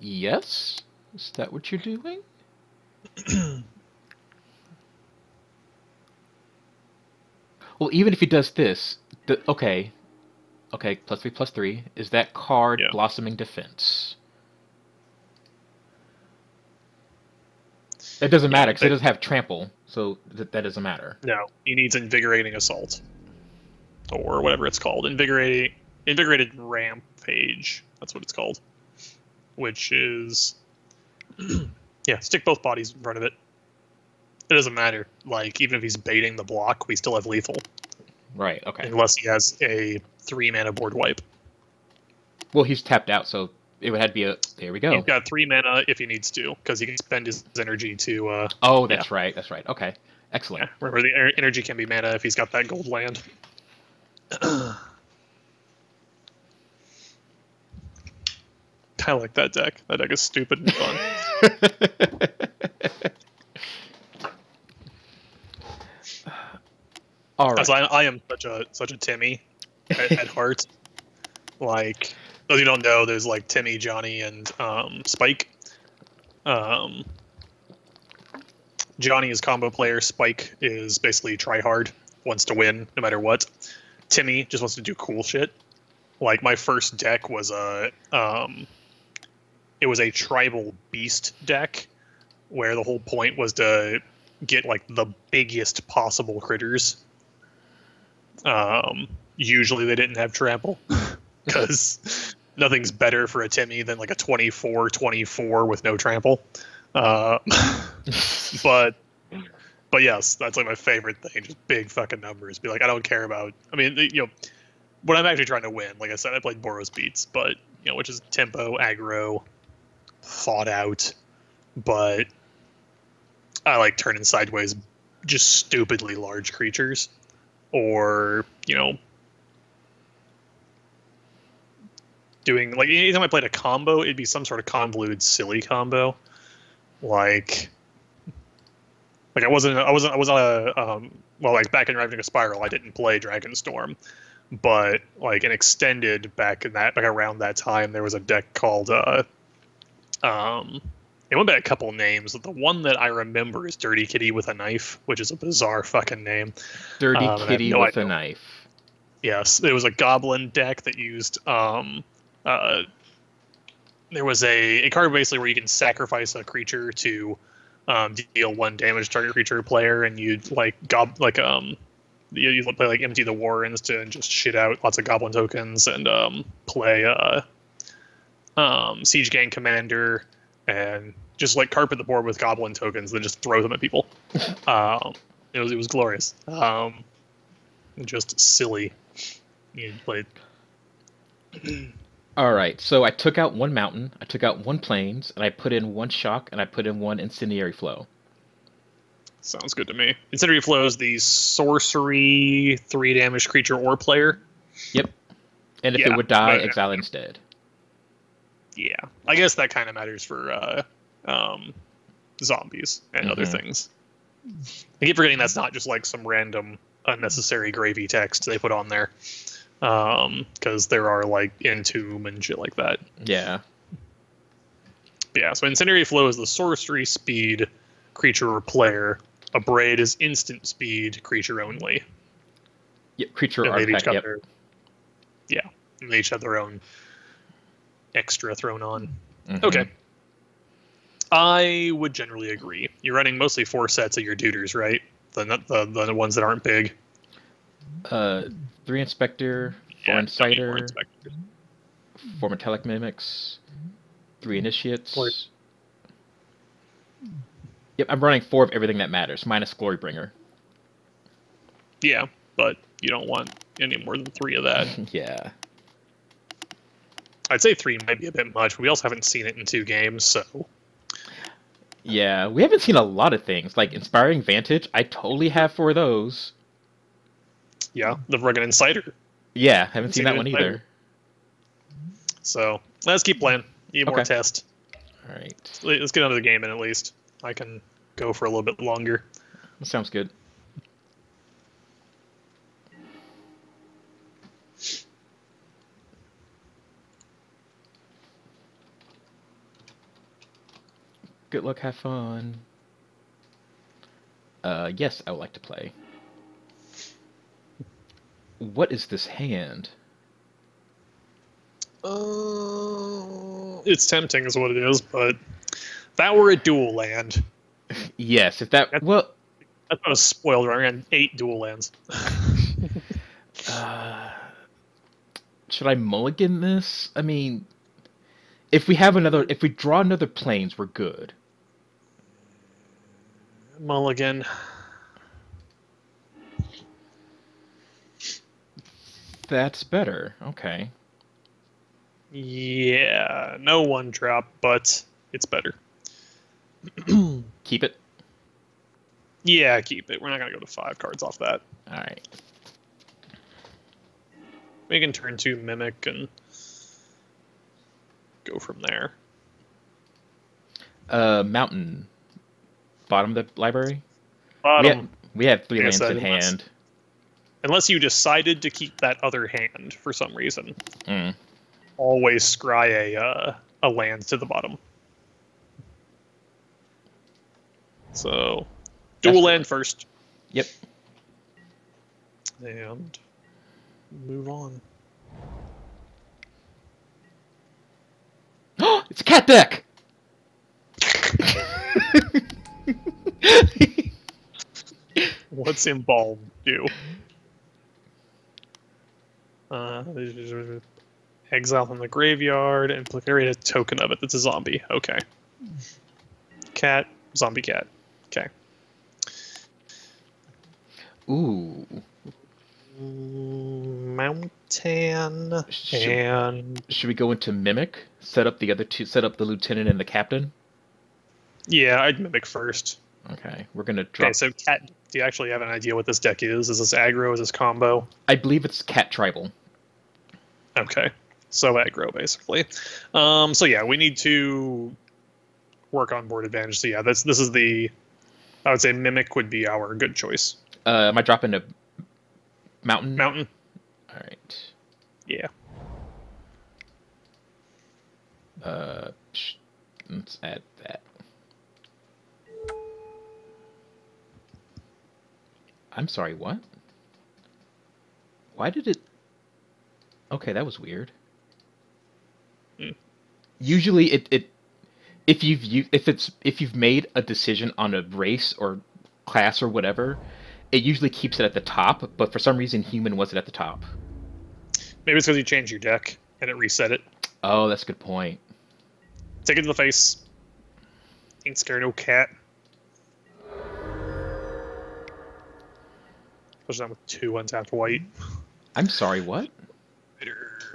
Yes? Is that what you're doing? Well, even if he does this, okay, +3/+3 is that card blossoming defense? That doesn't matter because it doesn't have trample, so that doesn't matter. No, he needs invigorating assault, or whatever it's called, invigorated rampage. That's what it's called. Which is, yeah, stick both bodies in front of it. It doesn't matter. Like even if he's baiting the block, we still have lethal. Right. Okay. Unless he has a 3 mana board wipe. Well, he's tapped out, so it would have to be a... There we go. He's got 3 mana if he needs to, because he can spend his energy to... oh, that's right. That's right. Okay. Excellent. Yeah, remember, the energy can be mana if he's got that gold land. I like that deck. That deck is stupid and fun. All right. I am such a Timmy at heart. Like, those who don't know, there's like Timmy, Johnny, and Spike. Johnny is combo player. Spike is basically try hard, wants to win no matter what. Timmy just wants to do cool shit. Like my first deck was it was a tribal beast deck, where the whole point was to get like the biggest possible critters. Usually they didn't have trample, because nothing's better for a Timmy than like a 24/24 with no trample. But yes, that's like my favorite thing. Just big fucking numbers. Be like, I don't care about. I mean, you know, when I'm actually trying to win, like I said, I played Boros Beats, but you know, which is tempo, aggro, thought out. But I like turning sideways, just stupidly large creatures, or you know, doing like anytime I played a combo, it'd be some sort of convoluted, silly combo, like I wasn't a well, like back in Ravaging Spiral, I didn't play Dragonstorm, but like an extended back around that time, there was a deck called it went by a couple names. The one that I remember is Dirty Kitty with a Knife, which is a bizarre fucking name. Dirty Kitty with a Knife. Yes, it was a goblin deck that used there was a card basically where you can sacrifice a creature to deal 1 damage to target creature or player, and you'd like you play like Empty the Warrens to just shit out lots of goblin tokens, and play Siege Gang Commander, and just like carpet the board with goblin tokens, then just throw them at people. It was glorious. Just silly. You played. All right, so I took out 1 mountain, I took out 1 plains, and I put in 1 shock, and I put in 1 incendiary flow. Sounds good to me. Incendiary flow is the sorcery 3 damage creature or player. Yep. And if it would die, exile instead. Yeah. I guess that kind of matters for zombies and other things. I keep forgetting that's not just like some random unnecessary gravy text they put on there. Because there are like Entomb and shit like that. Yeah. But yeah, so Incendiary Flow is the sorcery speed creature or player. Abrade is instant speed creature only. Yep, creature and artifact, yep. And they each have their own extra thrown on. Mm-hmm. Okay. I would generally agree. You're running mostly 4 sets of your duders, right? The ones that aren't big. 3 Inspector, 4 Inciter, 4 Metallic Mimics, 3 Initiates. Yep, I'm running 4 of everything that matters, minus Glorybringer. Yeah, but you don't want any more than 3 of that. Yeah. I'd say 3 might be a bit much, but we also haven't seen it in 2 games, so... Yeah, we haven't seen a lot of things. Like Inspiring Vantage, I totally have 4 of those. Yeah, the Rugged Insider. Yeah, haven't seen that one either. So, let's keep playing. Need more test. Alright. Let's get another game in at least. I can go for a little bit longer. That sounds good. Good luck, have fun. Yes, I would like to play. What is this hand? It's tempting is what it is, but if that were a dual land... Yes, if that... Well... That's not a spoiled run. I ran 8 dual lands. Should I mulligan this? I mean... If we draw another planes, we're good. Mulligan. That's better. Okay. Yeah, no 1-drop, but it's better. Keep it? Yeah, keep it. We're not going to go to 5 cards off that. Alright. We can turn 2 Mimic and go from there. Mountain. Bottom of the library? Bottom. We have 3 lands in hand. Unless you decided to keep that other hand for some reason. Always scry a land to the bottom. So, dual land first. Yep. And move on. It's a cat deck! What's Embalm do? Exile from the graveyard and create a token of it that's a zombie. Okay. Cat, zombie cat. Okay. Ooh. Mountain Should we go into Mimic? Set up the other 2. Set up the lieutenant and the captain. Yeah, I'd Mimic first. Okay, we're gonna drop. Okay, so cat. Do you actually have an idea what this deck is? Is this aggro? Is this combo? I believe it's cat tribal. Okay, so aggro basically. So yeah, we need to work on board advantage. So yeah, this is the. I would say Mimic would be our good choice. Am I dropping a mountain? Mountain. All right. Yeah. Let's add that. I'm sorry, what? Why did it... Okay, that was weird. Usually if you've made a decision on a race or class or whatever, it usually keeps it at the top, but for some reason human wasn't at the top. Maybe it's because you changed your deck and it reset it. Oh, that's a good point. Take it to the face. Ain't scared no cat. Especially not with 2 untapped white. I'm sorry, what?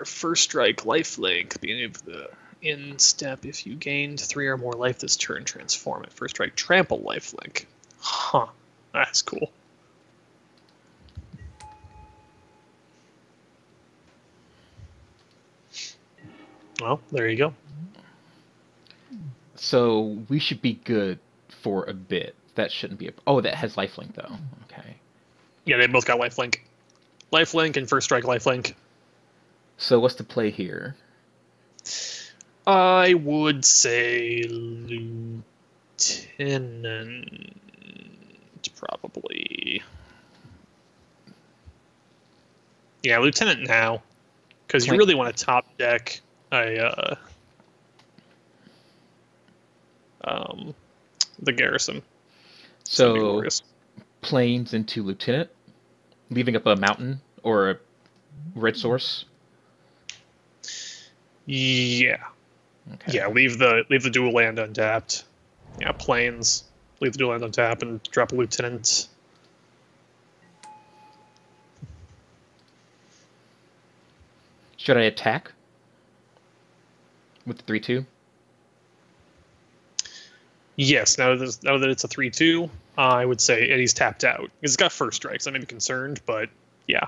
First strike, lifelink. Beginning of the end step, if you gained 3 or more life this turn, transform it. First strike, trample, lifelink. Huh. That's cool. Well, there you go. So we should be good for a bit. That shouldn't be a... Oh, that has lifelink, though. Okay. Yeah, they both got lifelink. Lifelink and first strike lifelink. So what's the play here? I would say Lieutenant, probably. Yeah, Lieutenant now, because you really want to top deck the garrison. So planes into Lieutenant, leaving up a mountain or a red source. Yeah. Okay. Yeah, leave the dual land untapped. Yeah, planes. Leave the dual land untapped and drop a lieutenant. Should I attack with the 3/2? Yes. Now that it's a 3/2, I would say Eddie's tapped out. It's got first strikes. I may be concerned, but yeah,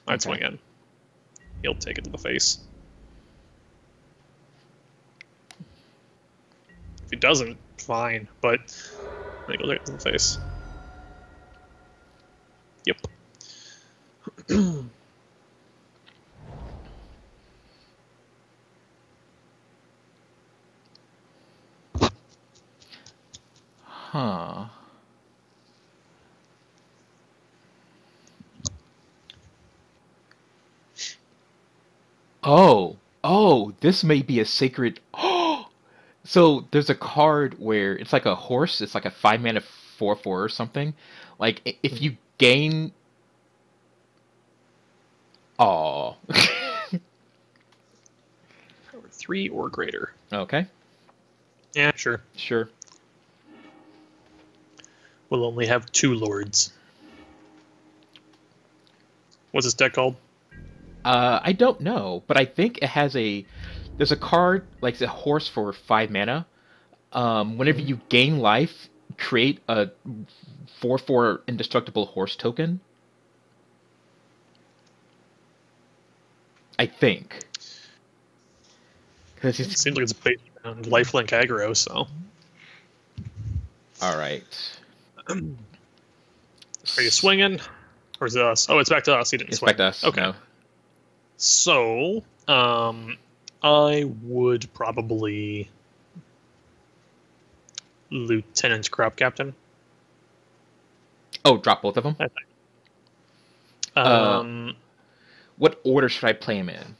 I'd swing in. He'll take it to the face. If he doesn't, fine. But I think he'll take it to the face. Yep. Huh. Oh, this may be a sacred. So there's a card where it's like a horse. It's like a 5-mana 4/4 or something. Like if you gain. Oh. Power 3 or greater. Okay. Yeah, sure. Sure. We'll only have 2 lords. What's this deck called? I don't know, but I think it has there's a card like a horse for 5 mana. Whenever you gain life, create a 4/4 indestructible horse token. I think. Because it seems like it's based around lifelink aggro, so. All right. Are you swinging? Or is it us? Oh, it's back to us. You didn't swing. It's back to us. Okay. No. So, I would probably Lieutenant Crop Captain. Oh, drop both of them? I think. What order should I play him in?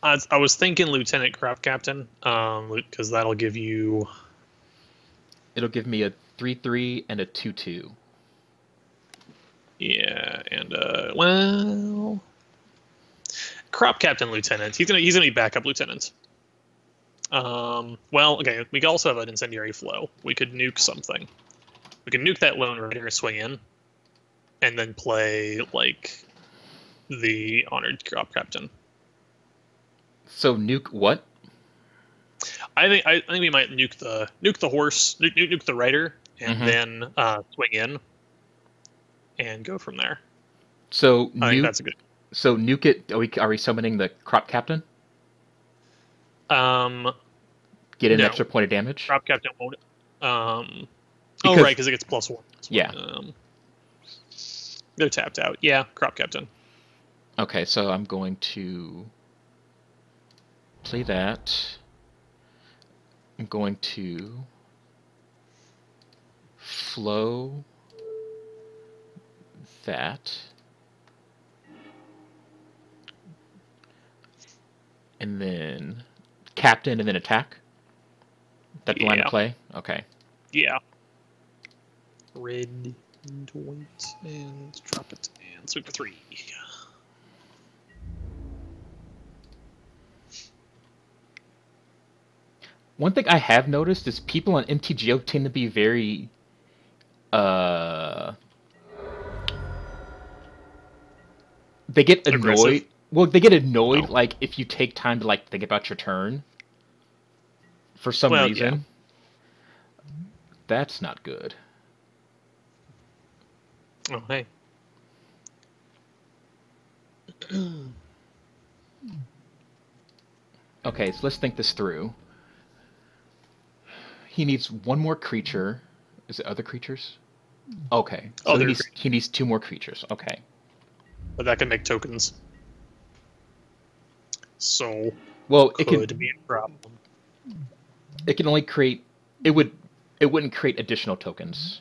I was thinking Lieutenant Crop Captain, because that'll give you. It'll give me a 3/3 and a 2/2. Yeah, and well, Crop Captain Lieutenant. He's gonna be backup lieutenant. Well, okay. We could also have an incendiary flow. We could nuke something. We could nuke that Lone Rider, swing in, and then play like the honored Crop Captain. So nuke what? I think we might nuke the horse, nuke the rider, and then swing in and go from there. So I think that's a good. So nuke it. Are we summoning the Crop Captain? Get an extra point of damage. Crop Captain won't. Right, because it gets +1. Yeah. They're tapped out. Yeah, Crop Captain. Okay, so I'm going to play that. I'm going to flow that. And then captain and then attack? That's the line of play? Okay. Yeah. Red and white and drop it and sweep for 3. One thing I have noticed is people on MTGO tend to be very they get annoyed. Aggressive. Well, they get annoyed like if you take time to like think about your turn for some reason. Yeah. That's not good. Oh, hey. Okay, so let's think this through. He needs one more creature. Is it other creatures? Okay. So Other, he needs 2 more creatures. Okay. but that can make tokens. So Well, could be a problem. it can only create it would it wouldn't create additional tokens.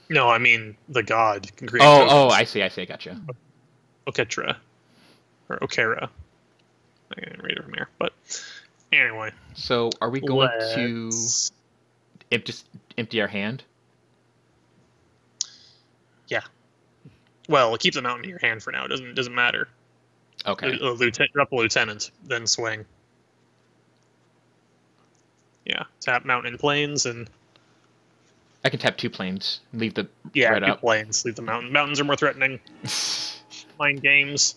No, I mean the god can create Oh, tokens. I see, I gotcha. Oketra. Or Okera. I can read it from here. But anyway. So are we going to Let's... just empty our hand? Yeah. Well, keep the mountain in your hand for now. It doesn't matter. Okay. Drop a lieutenant, then swing. Yeah. Tap mountain and plains and I can tap 2 planes, leave the yeah, red up. plains. Leave the mountain. Mountains are more threatening. Mind games.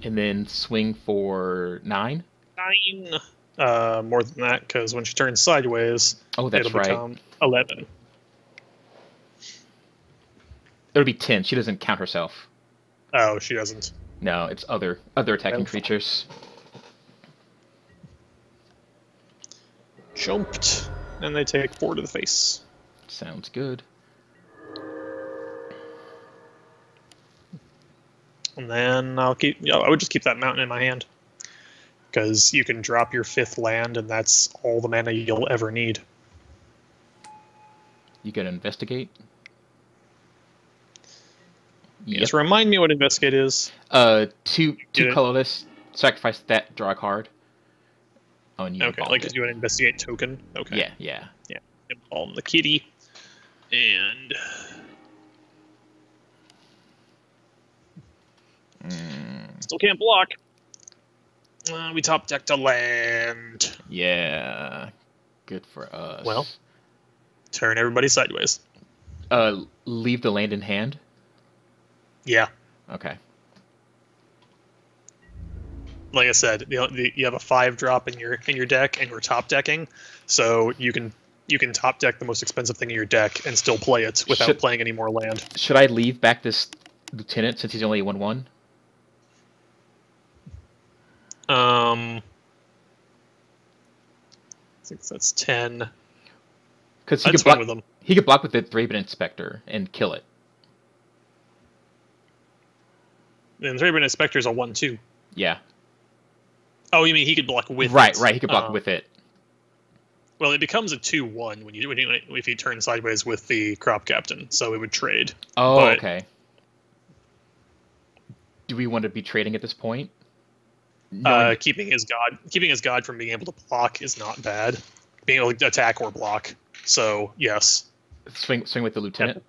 And then swing for 9? 9. More than that, because when she turns sideways, Oh, that's it'll right. become 11. It'll be 10. She doesn't count herself. Oh, she doesn't. No, it's other attacking creatures. Jumped, and they take 4 to the face. Sounds good. And then I would just keep that mountain in my hand. Because you can drop your 5th land, and that's all the mana you'll ever need. You can investigate. Yes, remind me what investigate is. 2 colorless, sacrifice that, draw a card. Oh, and you okay, like do an investigate token. Okay. Yeah. Embalm the kitty. And still can't block. We top decked a land. Yeah. Good for us. Well, turn everybody sideways. Leave the land in hand? Yeah. Okay. Like I said, you have a 5-drop in your deck, and we're top decking, so you can top deck the most expensive thing in your deck and still play it without playing any more land. Should I leave back this lieutenant since he's only a 1/1? I think that's 10. Because he could block with the Thraben Inspector and kill it. And Thraben Inspector is a 1/2. Yeah. Oh, you mean he could block with it? Right. He could block with it. Well, it becomes a 2/1 if you turn sideways with the Crop Captain, so it would trade. Oh, but, okay. Do we want to be trading at this point? Keeping his god from being able to block is not bad. Being able to attack or block. So yes. Swing with the lieutenant.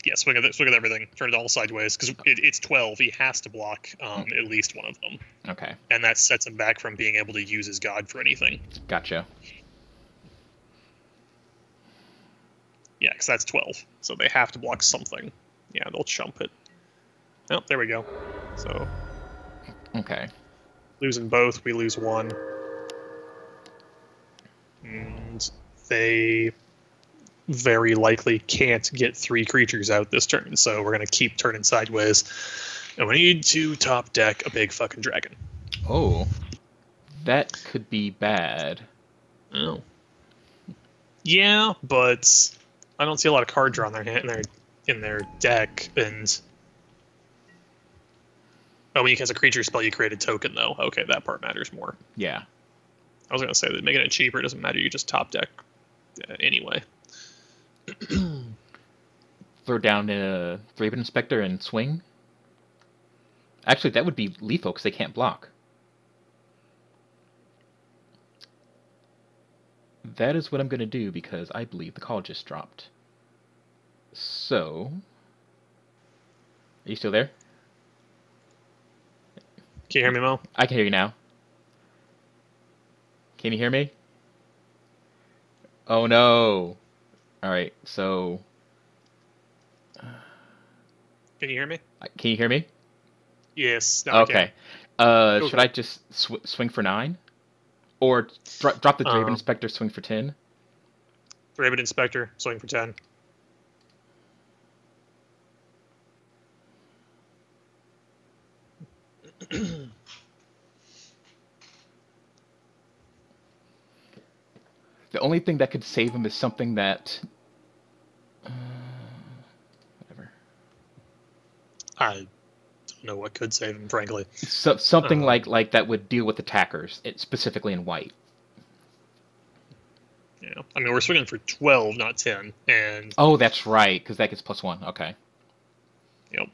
Yeah, swing at everything. Turn it all sideways because it's 12. He has to block at least one of them. Okay. And that sets him back from being able to use his god for anything. Gotcha. Yeah, because that's 12. So they have to block something. Yeah, they'll chump it. Oh, there we go. So. Okay. Losing both, we lose 1. And they very likely can't get 3 creatures out this turn, so we're going to keep turning sideways. And we need to top deck a big fucking dragon. Oh. That could be bad. Oh. Yeah, but I don't see a lot of card draw in their deck, and when you cast a creature spell, you create a token, though. Okay, that part matters more. Yeah. I was going to say that making it cheaper doesn't matter. You just top deck anyway. Throw down a Thraben Inspector and swing? Actually, that would be lethal because they can't block. That is what I'm going to do because I believe the call just dropped. So... Are you still there? Can you hear me, Mo? I can hear you now. Can you hear me? Oh no. Alright, so... Can you hear me? Can you hear me? Yes. Okay. Should I just swing for 9? Or drop the Thraben Inspector, swing for 10? Thraben Inspector, swing for 10. The only thing that could save him is something that, whatever, I don't know what could save him, frankly. something Um, like that would deal with attackers, specifically in white. yeah, I mean we're swinging for 12, not 10, and Oh, that's right, because that gets +1. Okay. you know,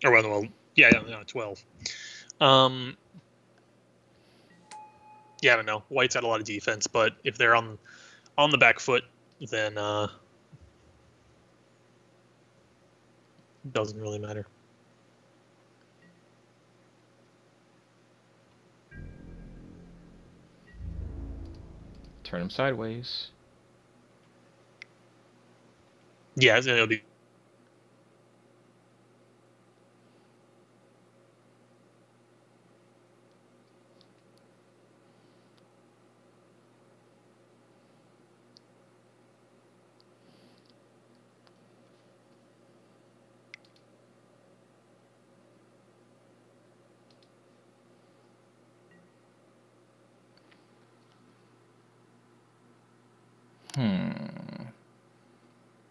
or well, yeah, no, 12. Um, yeah, I don't know. White's got a lot of defense, but if they're on the back foot, then it doesn't really matter. Turn him sideways. Yeah, it'll be.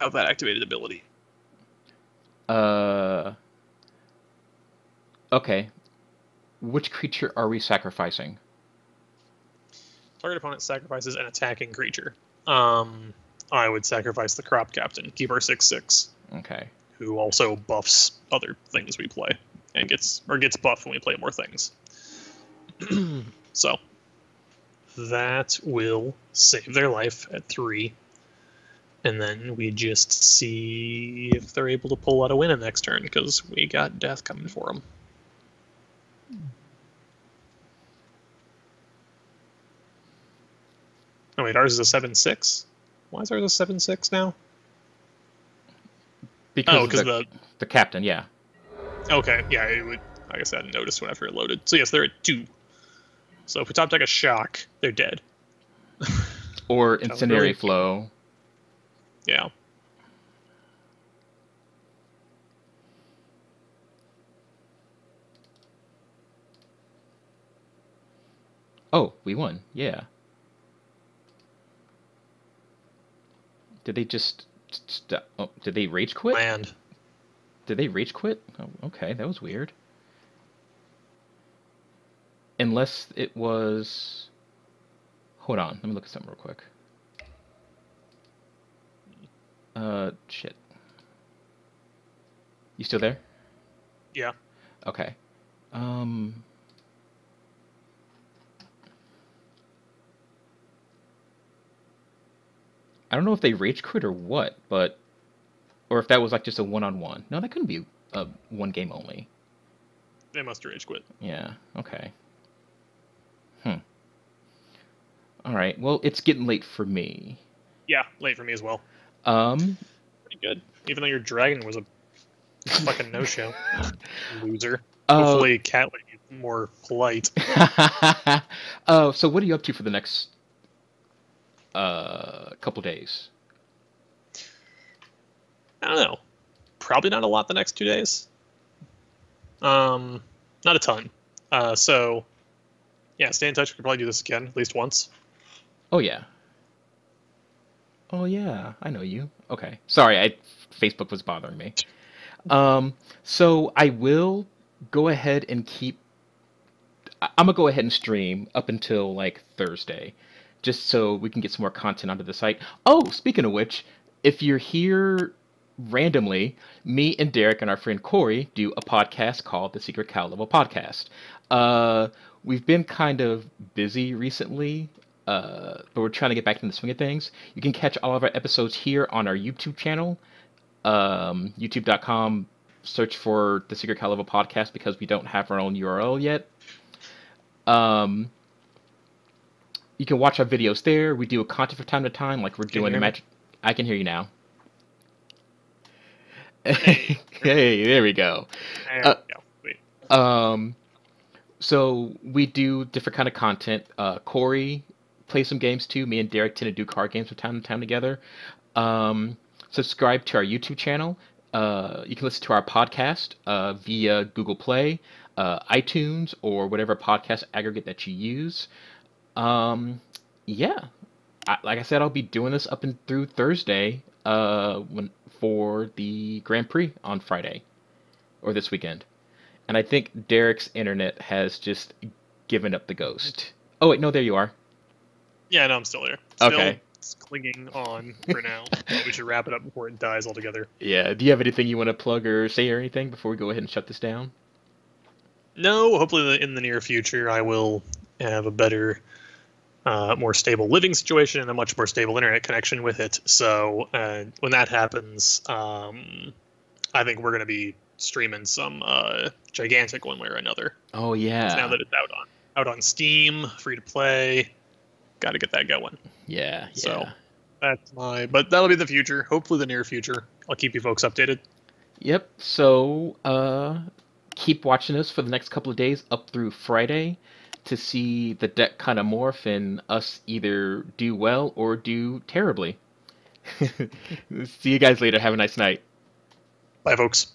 Have that activated ability. Okay. Which creature are we sacrificing? Target opponent sacrifices an attacking creature. I would sacrifice the Crop Captain, keep our 6/6. Okay. Who also buffs other things we play and gets buffed when we play more things. So that will save their life at 3, and then we just see if they're able to pull out a win in next turn because we got death coming for them. Oh wait, ours is a 7/6. Why is ours a 7/6 now? Because the captain, yeah. Okay, yeah, it would. I guess I hadn't noticed when after it loaded. So yes, they're at 2. So if we top deck a shock, they're dead. Or incendiary flow. Yeah. Oh, we won. Yeah. Did they just oh, did they rage quit? Land. Did they rage quit? Oh, okay, that was weird. Unless it was... Hold on, let me look at something real quick. Shit. You still there? Yeah. Okay. I don't know if they rage quit or what, but... Or if that was like just a one-on-one. No, that couldn't be a one game only. They must rage quit. Yeah, okay. Alright, well, it's getting late for me. Yeah, late for me as well. Pretty good. Even though your dragon was a fucking no-show. Loser. Hopefully Cat will be more polite. So what are you up to for the next couple days? I don't know. Probably not a lot the next 2 days. Not a ton. So, yeah, stay in touch. We could probably do this again at least once. Oh, yeah. Oh, yeah. I know you. Okay. Sorry, Facebook was bothering me. So I will go ahead and keep... I'm going to go ahead and stream up until, like, Thursday. Just so we can get some more content onto the site. Oh, speaking of which, if you're here... randomly, me and Derek and our friend Corey do a podcast called the Secret Cow Level Podcast. We've been kind of busy recently, but we're trying to get back into the swing of things. You can catch all of our episodes here on our YouTube channel, youtube.com. Search for the Secret Cow Level Podcast because we don't have our own URL yet. You can watch our videos there. We do a content from time to time, like we're doing the magic. I can hear you now. Hey, there we go. So we do different kind of content. Corey plays some games too. Me and Derek tend to do card games from time to time together. Subscribe to our YouTube channel. You can listen to our podcast via Google Play, iTunes, or whatever podcast aggregate that you use. Yeah, like I said, I'll be doing this up and through Thursday for the Grand Prix on Friday or this weekend. And I think Derek's internet has just given up the ghost. Oh wait, no, there you are. Yeah, no, I'm still there. Okay. Still clinging on for now. We should wrap it up before it dies altogether. Yeah. Do you have anything you want to plug or say or anything before we go ahead and shut this down? No, hopefully in the near future I will have a better, more stable living situation and a much more stable internet connection with it. So when that happens, I think we're going to be streaming some gigantic one way or another. Oh yeah. Now that it's out on Steam, free to play, got to get that going. Yeah. So but that'll be the future. Hopefully the near future. I'll keep you folks updated. Yep. So keep watching us for the next couple of days up through Friday to see the deck kind of morph and us either do well or do terribly. See you guys later. Have a nice night. Bye, folks.